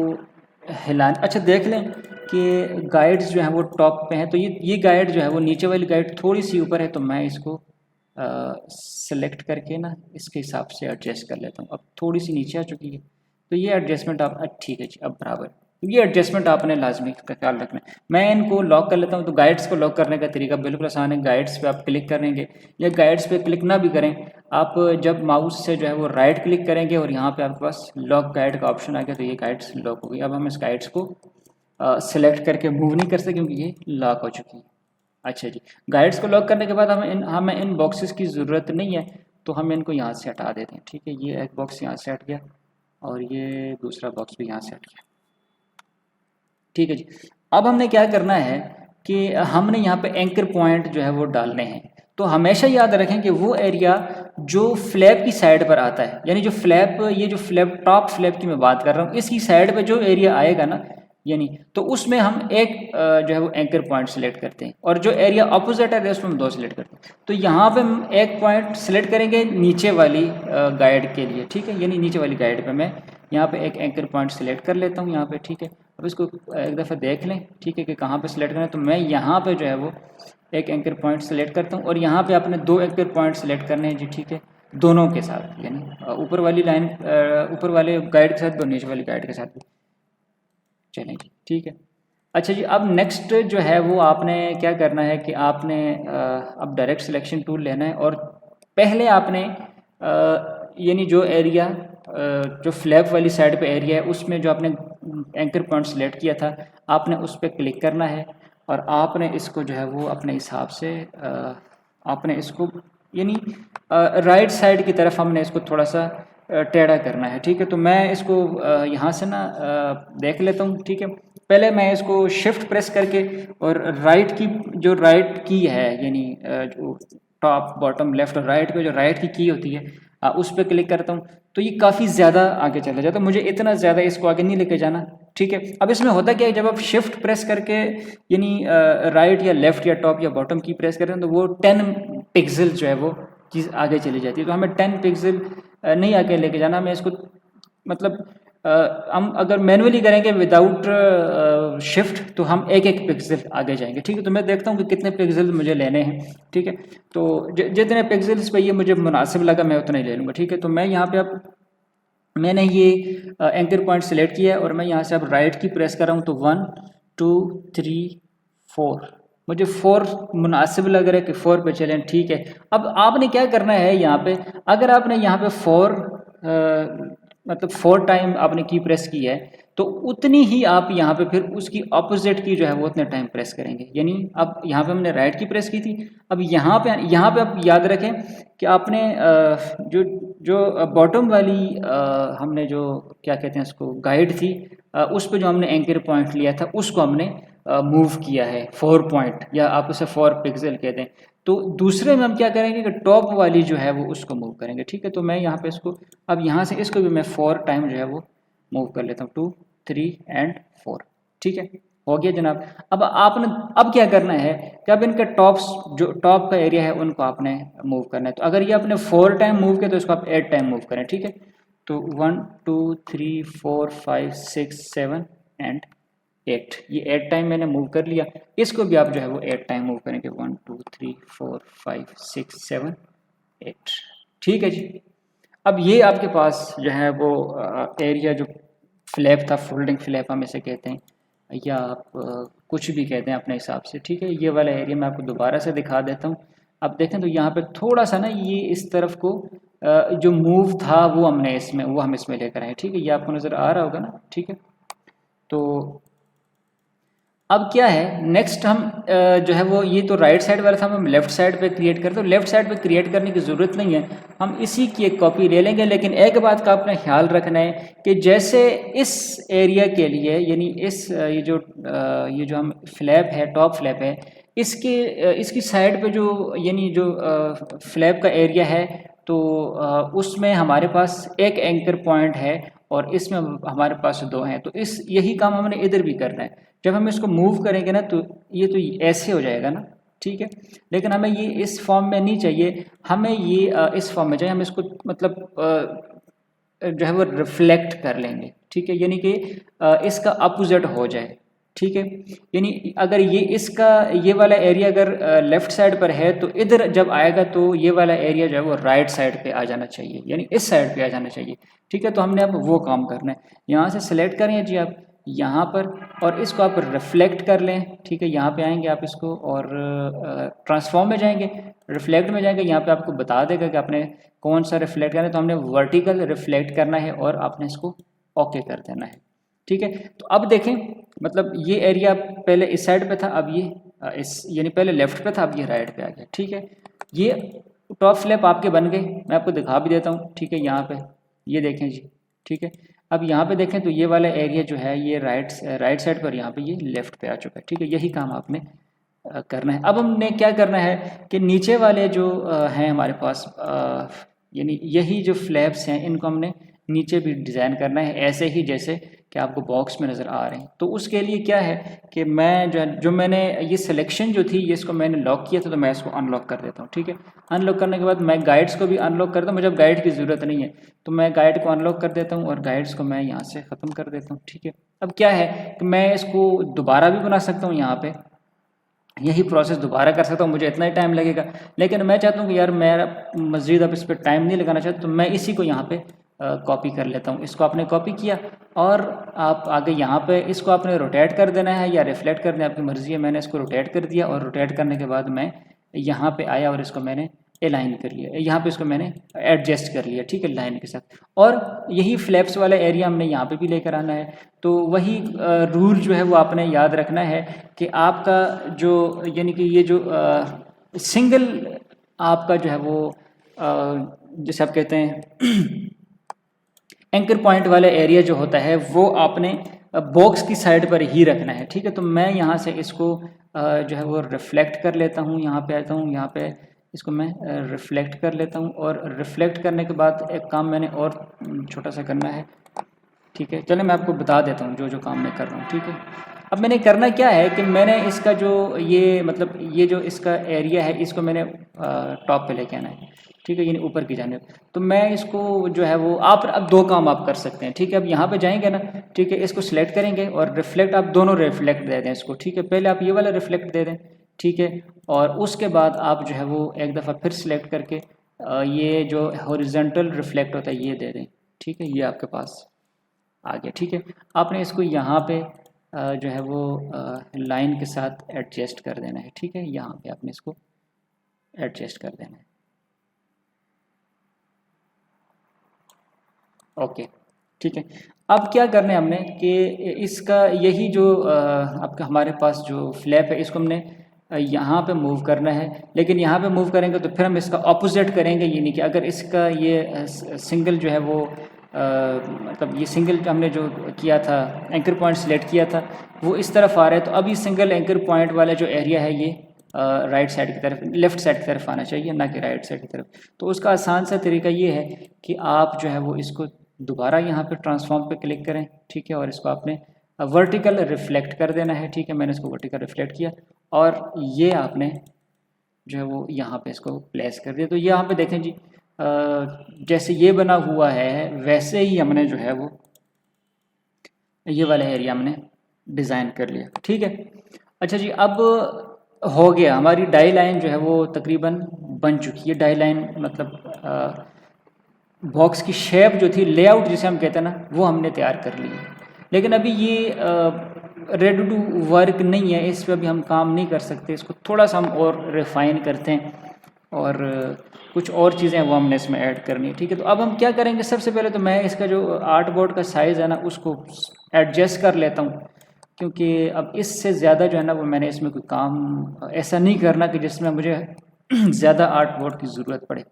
हिलान, अच्छा देख लें कि गाइड्स जो हैं वो टॉप पे हैं। तो ये गाइड जो है वो नीचे वाली गाइड थोड़ी सी ऊपर है, तो मैं इसको सेलेक्ट करके ना इसके हिसाब से एडजस्ट कर लेता हूँ। अब थोड़ी सी नीचे आ चुकी है, तो ये एडजस्टमेंट आप ठीक है जी, अब बराबर। ये एडजस्टमेट आपने लाजमी का ख्याल रखना है। मैं इनको लॉक कर लेता हूँ। तो गाइड्स को लॉक करने का तरीका बिल्कुल आसान है। गाइड्स पे आप क्लिक करेंगे, या गाइड्स पे क्लिक ना भी करें, आप जब माउस से जो है वो राइट क्लिक करेंगे और यहाँ पे आपके पास लॉक गाइड का ऑप्शन आ गया, तो ये गाइड्स लॉक हो गई। अब हम इस गाइड्स को सिलेक्ट करके मूव नहीं कर सकते क्योंकि ये लॉक हो चुकी है। अच्छा जी, गाइड्स को लॉक करने के बाद हमें इन बॉक्सेस की ज़रूरत नहीं है, तो हम इनको यहाँ से हटा देते हैं, ठीक है। ये एक बॉक्स यहाँ से हट गया और ये दूसरा बॉक्स भी यहाँ से हट गया, ठीक है जी। अब हमने क्या करना है कि हमने यहाँ पे एंकर पॉइंट जो है वो डालने हैं। तो हमेशा याद रखें कि वो एरिया जो फ्लैप की साइड पर आता है, यानी जो फ्लैप, ये जो फ्लैप टॉप फ्लैप की मैं बात कर रहा हूँ, इसकी साइड पे जो एरिया आएगा ना, यानी तो उसमें हम एक जो है वो एंकर पॉइंट सेलेक्ट करते हैं, और जो एरिया अपोजिट है उसमें हम दो सेलेक्ट करते हैं। तो यहाँ पे हम एक पॉइंट सेलेक्ट करेंगे नीचे वाली गाइड के लिए, ठीक है। यानी नीचे वाली गाइड पे मैं यहाँ पे एक एंकर पॉइंट सेलेक्ट कर लेता हूँ यहाँ पे, ठीक है। अब इसको एक दफ़ा देख लें, ठीक है, कि कहाँ पे सेलेक्ट करना है। तो मैं यहाँ पे जो है वो एक एंकर पॉइंट सेलेक्ट करता हूँ, और यहाँ पे आपने दो एंकर पॉइंट सेलेक्ट करने हैं जी, ठीक है, दोनों के साथ, यानी ऊपर वाली लाइन, ऊपर वाले गाइड के साथ और नीचे वाली गाइड के साथ भी। चलें जी, ठीक है। अच्छा जी, अब नेक्स्ट जो है वो आपने क्या करना है कि आपने अब डायरेक्ट सिलेक्शन टूल लेना है, और पहले आपने यानी जो एरिया जो फ्लैप वाली साइड पे एरिया है उसमें जो आपने एंकर पॉइंट सेलेक्ट किया था, आपने उस पर क्लिक करना है, और आपने इसको जो है वो अपने हिसाब से आपने इसको यानी राइट साइड की तरफ हमने इसको थोड़ा सा टेढ़ा करना है, ठीक है। तो मैं इसको यहाँ से ना देख लेता हूँ, ठीक है। पहले मैं इसको शिफ्ट प्रेस करके और राइट की जो राइट की है, यानी जो टॉप बॉटम लेफ्ट और राइट पे जो राइट की होती है, उस पर क्लिक करता हूँ, तो ये काफ़ी ज़्यादा आगे चला जाता है। मुझे इतना ज़्यादा इसको आगे नहीं लेके जाना, ठीक है। अब इसमें होता क्या है, जब आप शिफ्ट प्रेस करके यानी राइट या लेफ़्ट या टॉप या बॉटम की प्रेस करते हैं, तो वो 10 पिक्सल जो है वो चीज़ आगे चली जाती है। तो हमें 10 पिक्सल नहीं आगे लेके जाना, हमें इसको मतलब हम अगर मैनुअली करेंगे विदाउट शिफ्ट, तो हम एक एक पिक्सल आगे जाएंगे, ठीक है। तो मैं देखता हूँ कि कितने पिक्सल मुझे लेने हैं, ठीक है। तो जितने पिक्सल्स पे ये मुझे मुनासिब लगा मैं उतना ही ले लूँगा, ठीक है। तो मैं यहाँ पे अब मैंने ये एंकर पॉइंट सेलेक्ट किया है, और मैं यहाँ से अब राइट की प्रेस कर रहा हूँ, तो 1 2 3 4 मुझे 4 मुनासिब लग रहा है कि 4 पे चलें, ठीक है। अब आपने क्या करना है यहाँ पे, अगर आपने यहाँ पे 4 मतलब 4 टाइम आपने की प्रेस की है, तो उतनी ही आप यहाँ पे फिर उसकी अपोजिट की जो है वो उतने टाइम प्रेस करेंगे। यानी अब यहाँ पे हमने राइट की प्रेस की थी, अब यहाँ पे आप याद रखें कि आपने जो जो बॉटम वाली हमने जो क्या कहते हैं उसको गाइड थी, उस पर जो हमने एंकर पॉइंट लिया था उसको हमने मूव किया है 4 पॉइंट, या आप उसे 4 पिक्सल कहते हैं, तो दूसरे में हम क्या करेंगे कि टॉप वाली जो है वो उसको मूव करेंगे। ठीक है, तो मैं यहाँ पे इसको, अब यहाँ से इसको भी मैं 4 टाइम जो है वो मूव कर लेता हूँ, 2 3 एंड 4। ठीक है, हो गया जनाब। अब आपने अब क्या करना है कि अब इनके टॉप्स, जो टॉप का एरिया है उनको आपने मूव करना है। तो अगर ये आपने 4 टाइम मूव किया तो इसको आप 8 टाइम मूव करें। ठीक है, तो 1 2 3 4 5 6 7 एंड 8, ये 8 टाइम मैंने मूव कर लिया। इसको भी आप जो है वो 8 टाइम मूव करेंगे, 1 2 3 4 5 6 7 8। ठीक है जी। अब ये आपके पास जो है वो एरिया जो फ्लैप था, फोल्डिंग फ्लैप हम इसे कहते हैं, या आप कुछ भी कहते हैं अपने हिसाब से। ठीक है, ये वाला एरिया मैं आपको दोबारा से दिखा देता हूँ। अब देखें तो यहाँ पे थोड़ा सा ना ये इस तरफ को जो मूव था वो हमने इसमें, वो हम इसमें लेकर आए। ठीक है, ये आपको नज़र आ रहा होगा ना। ठीक है, तो अब क्या है नेक्स्ट हम जो है वो, ये तो राइट साइड वाला था, हम लेफ्ट साइड पे क्रिएट करते हैं। तो लेफ्ट साइड पे क्रिएट करने की ज़रूरत नहीं है, हम इसी की एक कॉपी ले लेंगे। लेकिन एक बात का आपने ख्याल रखना है कि जैसे इस एरिया के लिए, यानी इस ये जो हम फ्लैप है, टॉप फ्लैप है, इसकी साइड पे जो, यानी जो फ्लैप का एरिया है, तो उसमें हमारे पास एक एंकर पॉइंट है और इसमें हमारे पास 2 हैं। तो यही काम हमने इधर भी करना है। जब हम इसको मूव करेंगे ना तो ये तो ऐसे हो जाएगा ना। ठीक है, लेकिन हमें ये इस फॉर्म में नहीं चाहिए, हमें ये इस फॉर्म में चाहिए। हम इसको मतलब जो है वो रिफ्लेक्ट कर लेंगे। ठीक है, यानी कि इसका अपोजिट हो जाए। ठीक है, यानी अगर ये वाला एरिया अगर लेफ्ट साइड पर है तो इधर जब आएगा तो ये वाला एरिया जो है वो राइट साइड पे आ जाना चाहिए, यानी इस साइड पे आ जाना चाहिए। ठीक है, तो हमने अब वो काम करना है। यहाँ से सिलेक्ट करें जी आप यहाँ पर, और इसको आप रिफ्लेक्ट कर लें। ठीक है, यहाँ पे आएंगे आप इसको और ट्रांसफॉर्म में जाएंगे, रिफ्लेक्ट में जाएंगे। यहाँ पे आपको बता देगा कि आपने कौन सा रिफ्लेक्ट करना है, तो हमने वर्टिकल रिफ्लेक्ट करना है और आपने इसको ओके कर देना है। ठीक है, तो अब देखें, मतलब ये एरिया पहले इस साइड पे था, अब ये यानी पहले लेफ्ट पे था, अब ये राइट पे आ गया। ठीक है, ये टॉप फ्लैप आपके बन गए, मैं आपको दिखा भी देता हूँ। ठीक है, यहाँ पे ये देखें जी। ठीक है, अब यहाँ पे देखें तो ये वाला एरिया जो है ये राइट साइड पर, यहाँ पे ये लेफ्ट पे आ चुका है। ठीक है, यही काम आपने करना है। अब हमने क्या करना है कि नीचे वाले जो हैं हमारे पास, यानी यही जो फ्लैप्स हैं, इनको हमने नीचे भी डिज़ाइन करना है ऐसे ही जैसे कि आपको बॉक्स में नज़र आ रहे हैं। तो उसके लिए क्या है कि मैं जो मैंने ये सिलेक्शन जो थी, ये इसको मैंने लॉक किया था, तो मैं इसको अनलॉक कर देता हूँ। ठीक है, अनलॉक करने के बाद मैं गाइड्स को भी अनलॉक करता हूँ। मुझे अब गाइड की ज़रूरत नहीं है, तो मैं गाइड को अनलॉक कर देता हूँ और गाइड्स को मैं यहाँ से ख़त्म कर देता हूँ। ठीक है, अब क्या है कि मैं इसको दोबारा भी बना सकता हूँ, यहाँ पर यही प्रोसेस दोबारा कर सकता हूँ, मुझे इतना ही टाइम लगेगा। लेकिन मैं चाहता हूँ कि यार मेरा मज़ीद अब इस पर टाइम नहीं लगाना चाहता, तो मैं इसी को यहाँ पे कॉपी कर लेता हूँ। इसको आपने कॉपी किया और आप आगे यहाँ पे इसको आपने रोटेट कर देना है या रिफ्लेक्ट कर देना, आपकी मर्ज़ी है। मैंने इसको रोटेट कर दिया और रोटेट करने के बाद मैं यहाँ पे आया और इसको मैंने अलाइन कर लिया, यहाँ पे इसको मैंने एडजस्ट कर लिया। ठीक है, लाइन के साथ। और यही फ्लैप्स वाला एरिया हमने यहाँ पे भी लेकर आना है। तो वही रूल जो है वो आपने याद रखना है कि आपका जो, यानी कि ये जो सिंगल आपका जो है वो जैसे आप कहते हैं एंकर पॉइंट वाला एरिया जो होता है वो आपने बॉक्स की साइड पर ही रखना है। ठीक है, तो मैं यहाँ से इसको जो है वो रिफ्लेक्ट कर लेता हूँ, यहाँ पे आता हूँ, यहाँ पे इसको मैं रिफ्लेक्ट कर लेता हूँ। और रिफ्लेक्ट करने के बाद एक काम मैंने और छोटा सा करना है। ठीक है, चलो मैं आपको बता देता हूँ जो काम मैं कर रहा हूँ। ठीक है, अब मैंने करना क्या है कि मैंने इसका जो ये मतलब ये जो इसका एरिया है, इसको मैंने टॉप पे लेके आना है। ठीक है, यानी ऊपर की जानिब। तो मैं इसको जो है वो, आप अब 2 काम आप कर सकते हैं। ठीक है, अब यहाँ पे जाएंगे ना, ठीक है, इसको सिलेक्ट करेंगे और रिफ्लेक्ट, आप दोनों रिफ्लेक्ट दे दें इसको। ठीक है, पहले आप ये वाला रिफ्लेक्ट दे दें। ठीक है, और उसके बाद आप जो है वो एक दफ़ा फिर सिलेक्ट करके ये जो हॉरिजॉन्टल रिफ्लेक्ट होता है ये दे दें। ठीक है, ये आपके पास आ गया। ठीक है, आपने इसको यहाँ पे जो है वो लाइन के साथ एडजस्ट कर देना है। ठीक है, यहाँ पे आपने इसको एडजस्ट कर देना है। ओके, ठीक है, अब क्या करना है हमने कि इसका यही जो आपका हमारे पास जो फ्लैप है, इसको हमने यहाँ पे मूव करना है। लेकिन यहाँ पे मूव करेंगे तो फिर हम इसका ऑपोजिट करेंगे, यानी कि अगर इसका ये सिंगल जो है वो मतलब ये सिंगल हमने जो किया था, एंकर पॉइंट सिलेक्ट किया था, वो इस तरफ आ रहा है। तो अब ये सिंगल एंकर पॉइंट वाला जो एरिया है ये राइट साइड की तरफ, लेफ़्ट साइड की तरफ आना चाहिए, ना कि राइट साइड की तरफ। तो उसका आसान सा तरीका ये है कि आप जो है वो इसको दोबारा यहाँ पे ट्रांसफॉर्म पे क्लिक करें, ठीक है, और इसको आपने वर्टिकल रिफ्लेक्ट कर देना है, ठीक है। मैंने इसको वर्टिकल रिफ्लेक्ट किया और ये आपने जो है वो यहाँ पे इसको प्लेस कर दिया। तो यहाँ पे देखें जी, जैसे ये बना हुआ है वैसे ही हमने जो है वो ये वाला एरिया हमने डिज़ाइन कर लिया, ठीक है। अच्छा जी, अब हो गया, हमारी डाई लाइन जो है वो तकरीबन बन चुकी है। डाई लाइन मतलब बॉक्स की शेप जो थी, लेआउट जिसे हम कहते हैं ना, वो हमने तैयार कर ली है। लेकिन अभी ये रेडी टू वर्क नहीं है, इस पर अभी हम काम नहीं कर सकते। इसको थोड़ा सा हम और रिफ़ाइन करते हैं और कुछ और चीज़ें वो हमने इसमें ऐड करनी है, ठीक है। तो अब हम क्या करेंगे, सबसे पहले तो मैं इसका जो आर्ट बोर्ड का साइज़ है ना उसको एडजस्ट कर लेता हूँ, क्योंकि अब इससे ज़्यादा जो है ना वो मैंने इसमें कोई काम ऐसा नहीं करना कि जिसमें मुझे ज़्यादा आर्ट बोर्ड की ज़रूरत पड़े।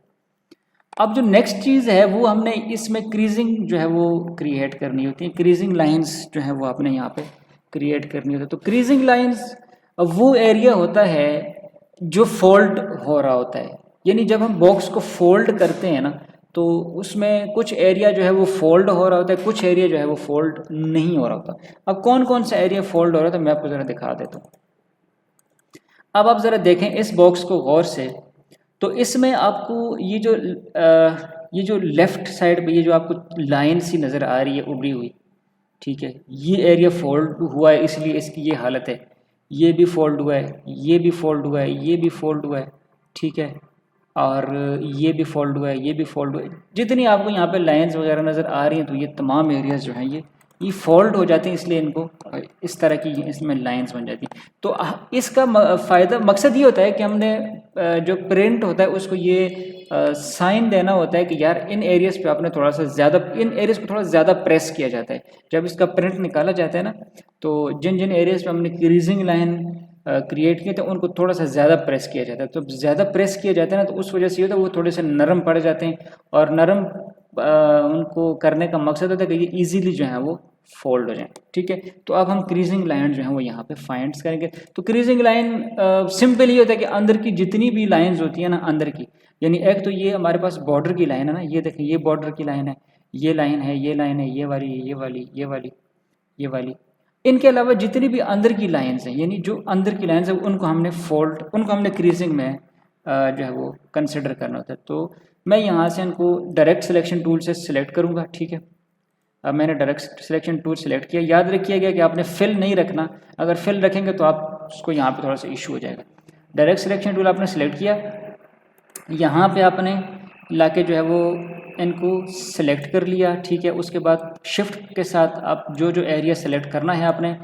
अब जो नेक्स्ट चीज़ है वो हमने इसमें क्रीजिंग जो है वो क्रिएट करनी होती है। क्रीजिंग लाइंस जो है वो आपने यहाँ पे क्रिएट करनी होती है। तो क्रीजिंग लाइंस वो एरिया होता है जो फोल्ड हो रहा होता है, यानी जब हम बॉक्स को फोल्ड करते हैं ना तो उसमें कुछ एरिया जो है वो फोल्ड हो रहा होता है, कुछ एरिया जो है वो फोल्ड नहीं हो रहा होता। अब कौन कौन सा एरिया फोल्ड हो रहा है तो मैं आपको ज़रा दिखा देता हूँ। अब आप ज़रा देखें इस बॉक्स को गौर से, तो इसमें आपको ये जो लेफ़्ट साइड पे ये जो आपको लाइन सी नज़र आ रही है उभरी हुई, ठीक है, ये एरिया फोल्ड हुआ है, इसलिए इसकी ये हालत है। ये भी फोल्ड हुआ है, ये भी फोल्ड हुआ है, ये भी फोल्ड हुआ है, ठीक है, और ये भी फोल्ड हुआ है, ये भी फोल्ड हुआ है। जितनी आपको यहाँ पे लाइंस वगैरह नज़र आ रही हैं तो ये तमाम एरियाज़ जो हैं ये फोल्ड हो जाते हैं, इसलिए इनको इस तरह की इसमें लाइंस बन जाती हैं। तो इसका फ़ायदा मकसद ये होता है कि हमने जो प्रिंट होता है उसको ये साइन देना होता है कि यार इन एरियाज़ पे आपने थोड़ा सा ज़्यादा, इन एरियाज़ को थोड़ा ज़्यादा प्रेस किया जाता है। जब इसका प्रिंट निकाला जाता है ना तो जिन जिन एरियाज़ पे हमने क्रीजिंग लाइन क्रिएट किए थे उनको थोड़ा सा ज़्यादा प्रेस किया जाता है। तो ज़्यादा प्रेस किया जाता है ना तो उस वजह से ये होता है वो थोड़े से नरम पड़ जाते हैं, और नरम उनको करने का मकसद होता है कि ये ईजीली जो है वो फोल्ड हो जाए, ठीक है। तो अब हम क्रीजिंग लाइन जो है वो यहाँ पे फाइंड करेंगे। तो क्रीजिंग लाइन सिंपल ये होता है कि अंदर की जितनी भी लाइंस होती है ना अंदर की, यानी एक तो ये हमारे पास बॉर्डर की लाइन है ना, ये देखें ये बॉर्डर की लाइन है, ये लाइन है, ये लाइन है, ये वाली, ये वाली, ये वाली, ये वाली। इनके अलावा जितनी भी अंदर की लाइंस हैं, यानी जो अंदर की लाइंस हैं उनको हमने क्रीजिंग में जो है वो कंसिडर करना होता है। तो मैं यहाँ से इनको डायरेक्ट सिलेक्शन टूल से सिलेक्ट करूँगा, ठीक है। अब मैंने डायरेक्ट सिलेक्शन टूल सेलेक्ट किया। याद रखिएगा कि आपने फिल नहीं रखना, अगर फिल रखेंगे तो आप उसको यहाँ पे थोड़ा सा इशू हो जाएगा। डायरेक्ट सिलेक्शन टूल आपने सेलेक्ट किया, यहाँ पे आपने लाके जो है वो इनको सेलेक्ट कर लिया, ठीक है। उसके बाद शिफ्ट के साथ आप जो जो एरिया सेलेक्ट करना है आपने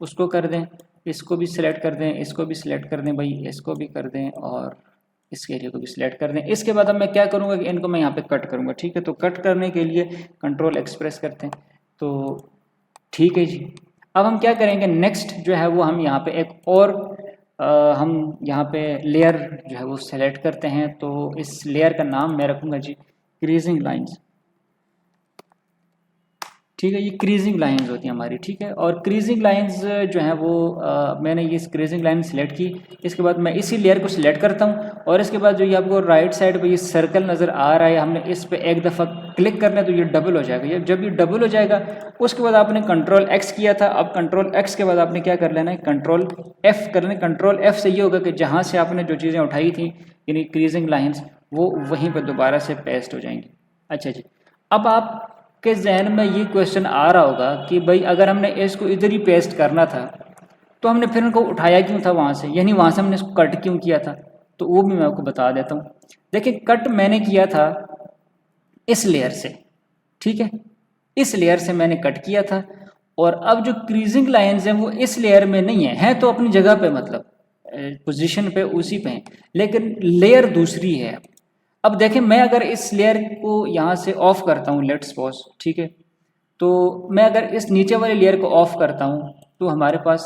उसको कर दें, इसको भी सिलेक्ट कर दें, इसको भी सिलेक्ट कर दें भाई, इसको भी कर दें और इस एरिया को भी सिलेक्ट कर दें। इसके बाद अब मैं क्या करूँगा कि इनको मैं यहाँ पे कट करूँगा, ठीक है। तो कट करने के लिए कंट्रोल एक्सप्रेस करते हैं, तो ठीक है जी। अब हम क्या करेंगे, नेक्स्ट जो है वो हम यहाँ पे एक और हम यहाँ पे लेयर जो है वो सेलेक्ट करते हैं। तो इस लेयर का नाम मैं रखूँगा जी क्रीजिंग लाइंस, ठीक है। ये क्रीजिंग लाइंस होती हैं हमारी, ठीक है। और क्रीजिंग लाइंस जो हैं वो मैंने ये क्रीजिंग लाइन सेलेक्ट की। इसके बाद मैं इसी लेयर को सिलेक्ट करता हूँ और इसके बाद जो ये आपको राइट साइड पे ये सर्कल नज़र आ रहा है, हमने इस पे एक दफ़ा क्लिक करना है तो ये डबल हो जाएगा। ये जब ये डबल हो जाएगा उसके बाद आपने कंट्रोल एक्स किया था, अब कंट्रोल एक्स के बाद आपने क्या कर लेना है, कंट्रोल एफ़ कर लेना। कंट्रोल एफ़ से ये होगा कि जहाँ से आपने जो चीज़ें उठाई थी यानी क्रीजिंग लाइन्स, वो वहीं पर दोबारा से पेस्ट हो जाएंगी। अच्छा जी, अब आप के जहन में ये क्वेश्चन आ रहा होगा कि भाई अगर हमने इसको इधर ही पेस्ट करना था तो हमने फिर इनको उठाया क्यों था वहाँ से, यानी वहाँ से हमने इसको कट क्यों किया था, तो वो भी मैं आपको बता देता हूँ। देखिए कट मैंने किया था इस लेयर से, ठीक है, इस लेयर से मैंने कट किया था। और अब जो क्रीजिंग लाइंस हैं वो इस लेयर में नहीं है तो अपनी जगह पे, मतलब पोजीशन पे उसी पे हैं, लेकिन लेयर दूसरी है। अब देखें मैं अगर इस लेयर को यहाँ से ऑफ करता हूँ, लेट्स सपोज, ठीक है, तो मैं अगर इस नीचे वाले लेयर को ऑफ करता हूँ तो हमारे पास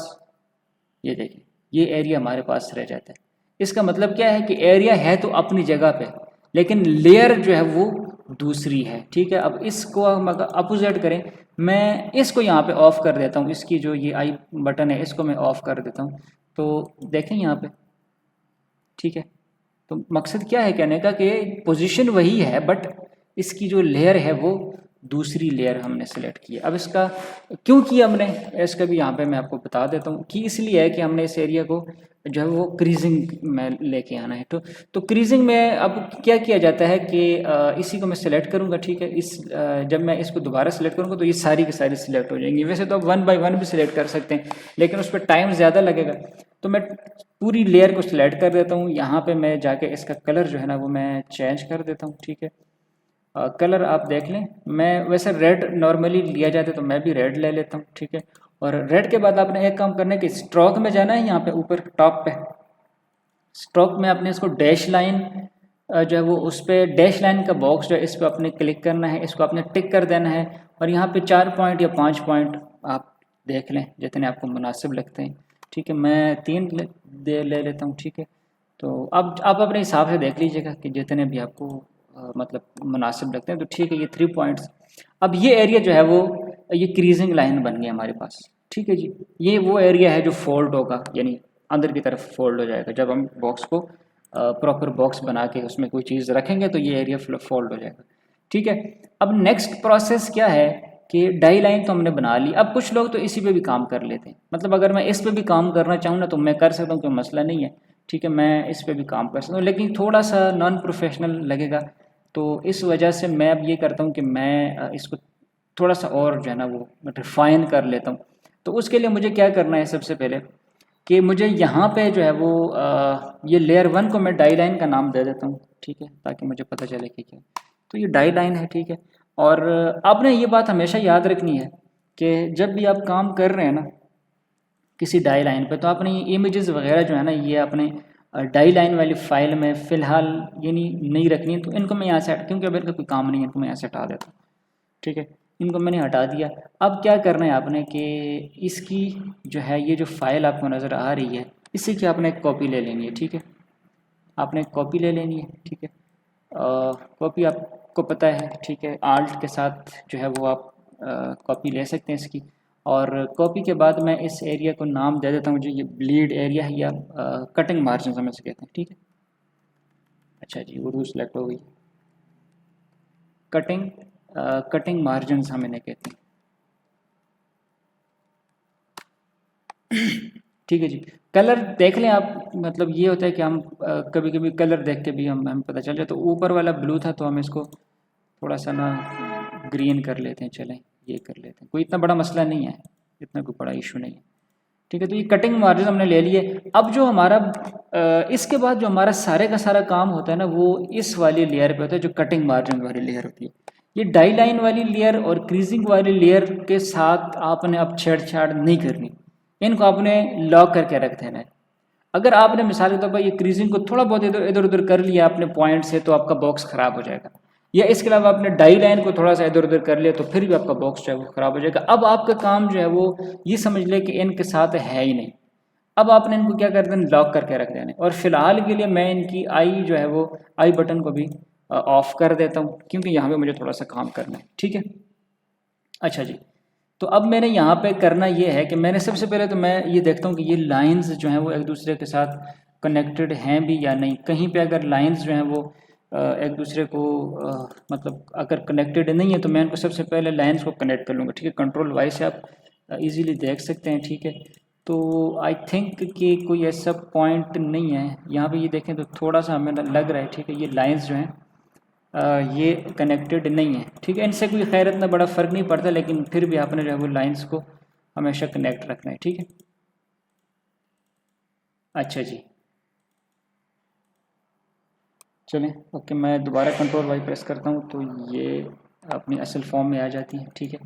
ये देखिए ये एरिया हमारे पास रह जाता है। इसका मतलब क्या है कि एरिया है तो अपनी जगह पे, लेकिन लेयर जो है वो दूसरी है, ठीक है। अब इसको हम अगर अपोजिट करें, मैं इसको यहाँ पे ऑफ़ कर देता हूँ, इसकी जो ये आई बटन है इसको मैं ऑफ़ कर देता हूँ, तो देखें यहाँ पे, ठीक है। तो मकसद क्या है कहने का कि पोजीशन वही है बट इसकी जो लेयर है वो दूसरी लेयर हमने सेलेक्ट की है। अब इसका क्यों किया हमने, इसका भी यहाँ पे मैं आपको बता देता हूँ कि इसलिए है कि हमने इस एरिया को जो है वो क्रीजिंग में लेके आना है। तो क्रीजिंग में अब क्या किया जाता है कि इसी को मैं सिलेक्ट करूँगा, ठीक है। जब मैं इसको दोबारा सिलेक्ट करूँगा तो ये सारी की सारी सिलेक्ट हो जाएंगी। वैसे तो आप 1 बाय 1 भी सिलेक्ट कर सकते हैं लेकिन उस पर टाइम ज़्यादा लगेगा, तो मैं पूरी लेयर को सिलेक्ट कर देता हूँ। यहाँ पे मैं जाके इसका कलर जो है ना वो मैं चेंज कर देता हूँ, ठीक है। कलर आप देख लें, मैं वैसे रेड नॉर्मली लिया जाता है तो मैं भी रेड ले लेता हूँ, ठीक है। और रेड के बाद आपने एक काम करना है कि स्ट्रोक में जाना है, यहाँ पे ऊपर टॉप पे स्ट्रोक में आपने इसको डैश लाइन जो है वो उस पर डैश लाइन का बॉक्स जो है इस पर आपने क्लिक करना है, इसको आपने टिक कर देना है और यहाँ पे 4 पॉइंट या 5 पॉइंट आप देख लें जितने आपको मुनासिब लगते हैं, ठीक है। मैं 3 ले लेता हूँ, ठीक है। तो अब आप अपने हिसाब से देख लीजिएगा कि जितने भी आपको मतलब मुनासिब लगते हैं, तो ठीक है। ये 3 पॉइंट्स, अब ये एरिया जो है वो ये क्रीजिंग लाइन बन गई हमारे पास, ठीक है जी। ये वो एरिया है जो फोल्ड होगा, यानी अंदर की तरफ फोल्ड हो जाएगा। जब हम बॉक्स को प्रॉपर बॉक्स बना के उसमें कोई चीज़ रखेंगे तो ये एरिया फोल्ड हो जाएगा, ठीक है। अब नेक्स्ट प्रोसेस क्या है कि डाई लाइन तो हमने बना ली। अब कुछ लोग तो इसी पे भी काम कर लेते हैं, मतलब अगर मैं इस पे भी काम करना चाहूँ ना तो मैं कर सकता हूँ, कोई मसला नहीं है, ठीक है। मैं इस पे भी काम कर सकता हूँ लेकिन थोड़ा सा नॉन प्रोफेशनल लगेगा, तो इस वजह से मैं अब ये करता हूँ कि मैं इसको थोड़ा सा और जो है ना वो रिफाइन कर लेता हूँ। तो उसके लिए मुझे क्या करना है, सबसे पहले कि मुझे यहाँ पे जो है वो ये लेयर 1 को मैं डाई लाइन का नाम दे देता हूँ, ठीक है, ताकि मुझे पता चले कि क्या। तो ये डाई लाइन है, ठीक है। और आपने ये बात हमेशा याद रखनी है कि जब भी आप काम कर रहे हैं ना किसी डाई लाइन पे, तो आपने ये इमेजेस वगैरह जो है ना ये अपने डाई लाइन वाली फाइल में फ़िलहाल ये नहीं रखनी है। तो इनको मैं यहाँ से क्योंकि अब इनका कोई काम नहीं है, इनको मैं यहाँ से हटा देता हूँ, ठीक है। इनको मैंने हटा दिया। अब क्या करना है आपने कि इसकी जो है ये जो फाइल आपको नज़र आ रही है इसी की आपने एक कॉपी ले लेनी है, ठीक है। आपने एक कॉपी ले लेनी है, ठीक है। कॉपी आपको पता है, ठीक है। आल्ट के साथ जो है वो आप कॉपी ले सकते हैं इसकी। और कॉपी के बाद मैं इस एरिया को नाम दे देता हूँ जो ये ब्लीड एरिया है या कटिंग मार्जिन हमें से कहते हैं, ठीक है। अच्छा जी, उर्दू सेलेक्ट हो गई। कटिंग मार्जिन हम इन्हें कहते हैं, ठीक है जी। कलर देख लें आप, मतलब ये होता है कि हम कभी कभी कलर देख के भी हमें पता चल जाए। तो ऊपर वाला ब्लू था तो हम इसको थोड़ा सा ना ग्रीन कर लेते हैं, चलें ये कर लेते हैं, कोई इतना बड़ा मसला नहीं है, इतना कोई बड़ा इशू नहीं है, ठीक है। तो ये कटिंग मार्जिन हमने ले लिए। अब जो हमारा इसके बाद जो हमारा सारे का सारा काम होता है ना वो इस वाली लेयर पे होता है जो कटिंग मार्जिन वाली लेयर होती है। ये डाई लाइन वाली लेयर और क्रीजिंग वाली लेयर के साथ आपने अब छेड़छाड़ नहीं करनी, इनको आपने लॉक करके रख देना है। अगर आपने मिसाल के तौर पर ये क्रीजिंग को थोड़ा बहुत इधर उधर कर लिया अपने पॉइंट से तो आपका बॉक्स ख़राब हो जाएगा, या इसके अलावा आपने डाई लाइन को थोड़ा सा इधर उधर कर लिया तो फिर भी आपका बॉक्स जो है वो ख़राब हो जाएगा। अब आपका काम जो है वो ये समझ ले कि इनके साथ है ही नहीं। अब आपने इनको क्या कर देना, लॉक करके रख देना। और फिलहाल के लिए मैं इनकी आई जो है वो आई बटन को भी ऑफ कर देता हूँ क्योंकि यहाँ पे मुझे थोड़ा सा काम करना है, ठीक है। अच्छा जी, तो अब मैंने यहाँ पे करना ये है कि मैंने सबसे पहले तो मैं ये देखता हूँ कि ये लाइंस जो हैं वो एक दूसरे के साथ कनेक्टेड हैं भी या नहीं। कहीं पे अगर लाइंस जो हैं वो एक दूसरे को मतलब अगर कनेक्टेड नहीं है तो मैं इनको सबसे पहले लाइंस को कनेक्ट कर लूँगा, ठीक है। कंट्रोल वाई से आप इजीली देख सकते हैं, ठीक है। तो आई थिंक कि कोई ऐसा पॉइंट नहीं है यहाँ पे, ये देखें तो थोड़ा सा हमें लग रहा है, ठीक है। ये लाइंस जो हैं ये कनेक्टेड नहीं है, ठीक है। इनसे कोई खैर इतना बड़ा फ़र्क नहीं पड़ता लेकिन फिर भी आपने जो है वो लाइंस को हमेशा कनेक्ट रखना है, ठीक है। अच्छा जी, चलें ओके, मैं दोबारा कंट्रोल वाई प्रेस करता हूँ तो ये अपनी असल फॉर्म में आ जाती है, ठीक है।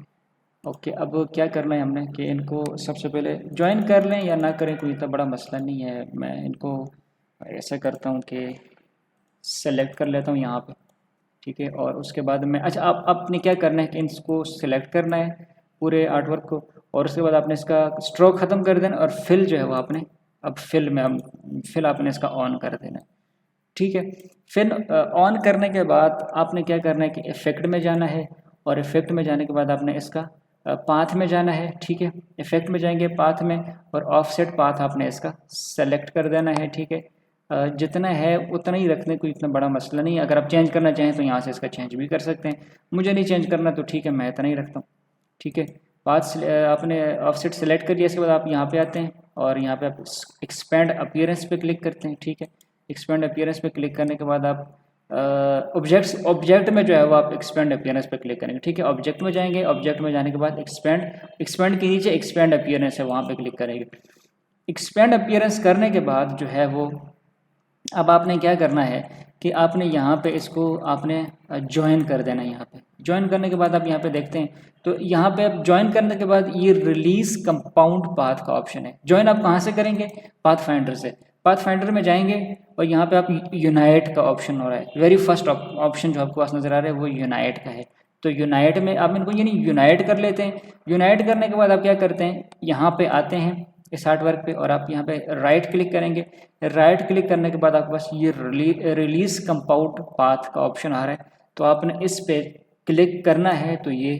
ओके, अब क्या करना है हमने कि इनको सबसे पहले ज्वाइन कर लें या ना करें कोई इतना बड़ा मसला नहीं है। मैं इनको ऐसा करता हूँ कि सेलेक्ट कर लेता हूँ यहाँ पे, ठीक है। और उसके बाद में अच्छा आप आपने क्या करना है कि इसको सिलेक्ट करना है पूरे आर्टवर्क को, और उसके बाद आपने इसका स्ट्रोक ख़त्म कर देना और फिल जो है वो आपने अब फिल में हम फिल आपने इसका ऑन कर देना है, ठीक है। फिर ऑन करने के बाद आपने क्या करना है कि इफ़ेक्ट में जाना है, और इफ़ेक्ट में जाने के बाद आपने इसका पाथ में जाना है, ठीक है। इफ़ेक्ट में जाएंगे, पाथ में, और ऑफसेट पाथ आपने इसका सेलेक्ट कर देना है, ठीक है। जितना है उतना ही रखने, कोई इतना बड़ा मसला नहीं है। अगर आप चेंज करना चाहें तो यहाँ से इसका चेंज भी कर सकते हैं, मुझे नहीं चेंज करना तो ठीक है, मैं इतना ही रखता हूँ, ठीक है। पाथ आपने ऑफसेट सेलेक्ट कर लिया, इसके बाद आप यहाँ पे आते हैं और यहाँ पे आप एक्सपेंड अपीयरेंस पे क्लिक करते हैं, ठीक है। एक्सपेंड अपीयरेंस पे क्लिक करने के बाद आप ऑब्जेक्ट में जो है वो आप एक्सपेंड अपीयरेंस पे क्लिक करेंगे, ठीक है। ऑब्जेक्ट में जाएंगे, ऑब्जेक्ट में जाने के बाद एक्सपेंड के नीचे एक्सपेंड अपीयरेंस है, वहाँ पे क्लिक करेंगे। एक्सपेंड अपीयरेंस करने के बाद जो है वो अब आपने क्या करना है कि आपने यहाँ पे इसको आपने ज्वाइन कर देना है। यहाँ पे ज्वाइन करने के बाद आप यहाँ पे देखते हैं तो यहाँ पे आप ज्वाइन करने के बाद ये रिलीज कंपाउंड पाथ का ऑप्शन है। ज्वाइन आप कहाँ से करेंगे? पाथ फाइंडर से। पाथ फाइंडर में जाएंगे और यहाँ पे आप यूनाइट का ऑप्शन हो रहा है, वेरी फर्स्ट ऑप्शन जो आपके पास नज़र आ रहा है वो यूनाइट का है। तो यूनाइट में आप इनको यानी यूनाइट कर लेते हैं। यूनाइट करने के बाद आप क्या करते हैं, यहाँ पे आते हैं इस आर्ट वर्क पे और आप यहाँ पे राइट क्लिक करेंगे। राइट क्लिक करने के बाद आपके पास ये रिलीज कंपाउंड पाथ का ऑप्शन आ रहा है, तो आपने इस पे क्लिक करना है, तो ये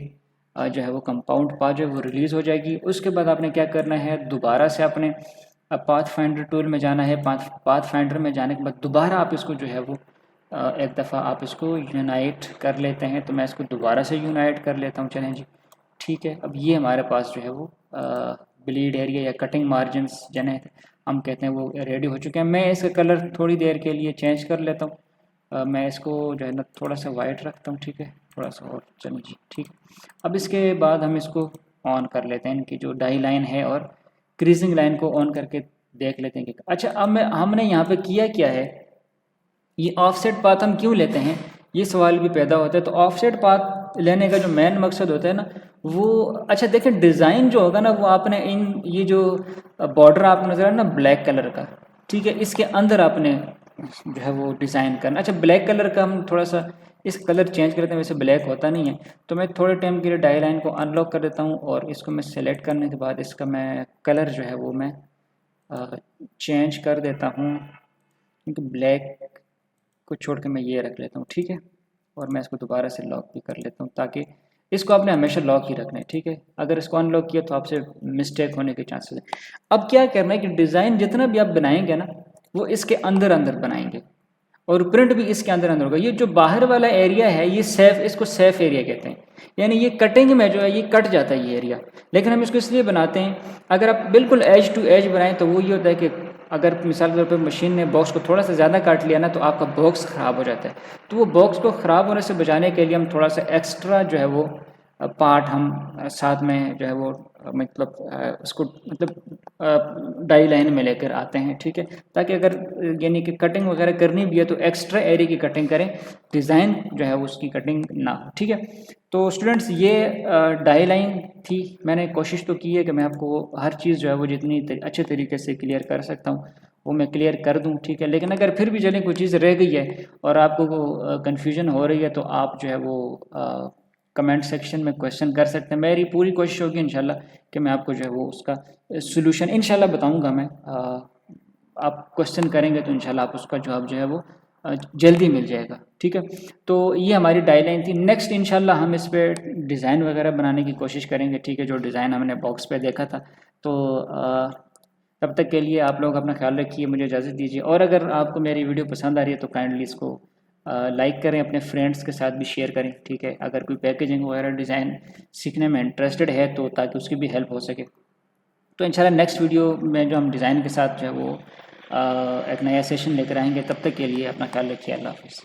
जो है वो कंपाउंड पाथ जो है वो रिलीज़ हो जाएगी। उसके बाद आपने क्या करना है, दोबारा से आपने पाथ फाइंडर टूल में जाना है। पाथ फाइंडर में जाने के बाद दोबारा आप इसको जो है वो एक दफ़ा आप इसको यूनाइट कर लेते हैं। तो मैं इसको दोबारा से यूनाइट कर लेता हूँ, चलें जी, ठीक है। अब ये हमारे पास जो है वो ब्लीड एरिया या कटिंग मार्जिन्स जिन्हें हम कहते हैं वो रेडी हो चुके हैं। मैं इसका कलर थोड़ी देर के लिए चेंज कर लेता हूँ। मैं इसको जो है ना थोड़ा सा वाइट रखता हूँ, ठीक है, थोड़ा सा और, चलो जी, ठीक है। अब इसके बाद हम इसको ऑन कर लेते हैं, इनकी जो डाई लाइन है और क्रीजिंग लाइन को ऑन करके देख लेते हैं कि अच्छा अब हमने यहाँ पे किया क्या है, ये ऑफसेट पाथ हम क्यों लेते हैं, ये सवाल भी पैदा होता है। तो ऑफसेट पाथ लेने का जो मेन मकसद होता है ना वो, अच्छा देखें डिज़ाइन जो होगा ना वो आपने ये जो बॉर्डर आप नज़र आ रहा है ना ब्लैक कलर का, ठीक है, इसके अंदर आपने जो है वो डिज़ाइन करना। अच्छा ब्लैक कलर का हम थोड़ा सा इस कलर चेंज करते हैं, वैसे ब्लैक होता नहीं है, तो मैं थोड़े टाइम के लिए डाई लाइन को अनलॉक कर देता हूँ और इसको मैं सेलेक्ट करने के बाद इसका मैं कलर जो है वो मैं चेंज कर देता हूँ, क्योंकि ब्लैक को छोड़ के मैं ये रख लेता हूँ, ठीक है। और मैं इसको दोबारा से लॉक भी कर लेता हूँ, ताकि इसको आपने हमेशा लॉक ही रखना है, ठीक है। अगर इसको अनलॉक किया तो आपसे मिस्टेक होने के चांसेस है। अब क्या करना है कि डिज़ाइन जितना भी आप बनाएंगे ना वो इसके अंदर अंदर बनाएंगे और प्रिंट भी इसके अंदर अंदर होगा। ये जो बाहर वाला एरिया है ये सेफ, इसको सेफ एरिया कहते हैं, यानी ये कटिंग में जो है ये कट जाता है ये एरिया, लेकिन हम इसको इसलिए बनाते हैं, अगर आप बिल्कुल एज टू एज बनाएं तो वो ये होता है कि अगर मिसाल के तौर पर मशीन ने बॉक्स को थोड़ा सा ज़्यादा काट लिया ना तो आपका बॉक्स ख़राब हो जाता है। तो वो बॉक्स को ख़राब होने से बचाने के लिए हम थोड़ा सा एक्स्ट्रा जो है वो पार्ट हम साथ में जो है वो मतलब उसको मतलब डाई लाइन में लेकर आते हैं, ठीक है, ताकि अगर यानी कि कटिंग वगैरह करनी भी है तो एक्स्ट्रा एरिया की कटिंग करें, डिज़ाइन जो है उसकी कटिंग ना हो, ठीक है। तो स्टूडेंट्स ये डाई लाइन थी, मैंने कोशिश तो की है कि मैं आपको हर चीज़ जो है वो जितनी अच्छे तरीके से क्लियर कर सकता हूँ वो मैं क्लियर कर दूं, ठीक है। लेकिन अगर फिर भी चले कोई चीज़ रह गई है और आपको कन्फ्यूजन हो रही है तो आप जो है वो कमेंट सेक्शन में क्वेश्चन कर सकते हैं। मेरी पूरी कोशिश होगी इंशाल्लाह कि मैं आपको जो है वो उसका सोल्यूशन इंशाल्लाह बताऊंगा। मैं आप क्वेश्चन करेंगे तो इंशाल्लाह आप उसका जवाब जो है वो जल्दी मिल जाएगा, ठीक है। तो ये हमारी डाई लाइन थी। नेक्स्ट इंशाल्लाह हम इस पर डिज़ाइन वगैरह बनाने की कोशिश करेंगे, ठीक है, जो डिज़ाइन हमने बॉक्स पे देखा था। तो तब तक के लिए आप लोग अपना ख्याल रखिए, मुझे इजाज़त दीजिए। और अगर आपको मेरी वीडियो पसंद आ रही है तो काइंडली इसको लाइक करें, अपने फ्रेंड्स के साथ भी शेयर करें, ठीक है। अगर कोई पैकेजिंग वगैरह डिज़ाइन सीखने में इंटरेस्टेड है तो ताकि उसकी भी हेल्प हो सके। तो इंशाल्लाह नेक्स्ट वीडियो में जो हम डिज़ाइन के साथ जो है वो एक नया सेशन लेकर आएंगे। तब तक के लिए अपना ख्याल रखिए, अल्लाह हाफ़िज़।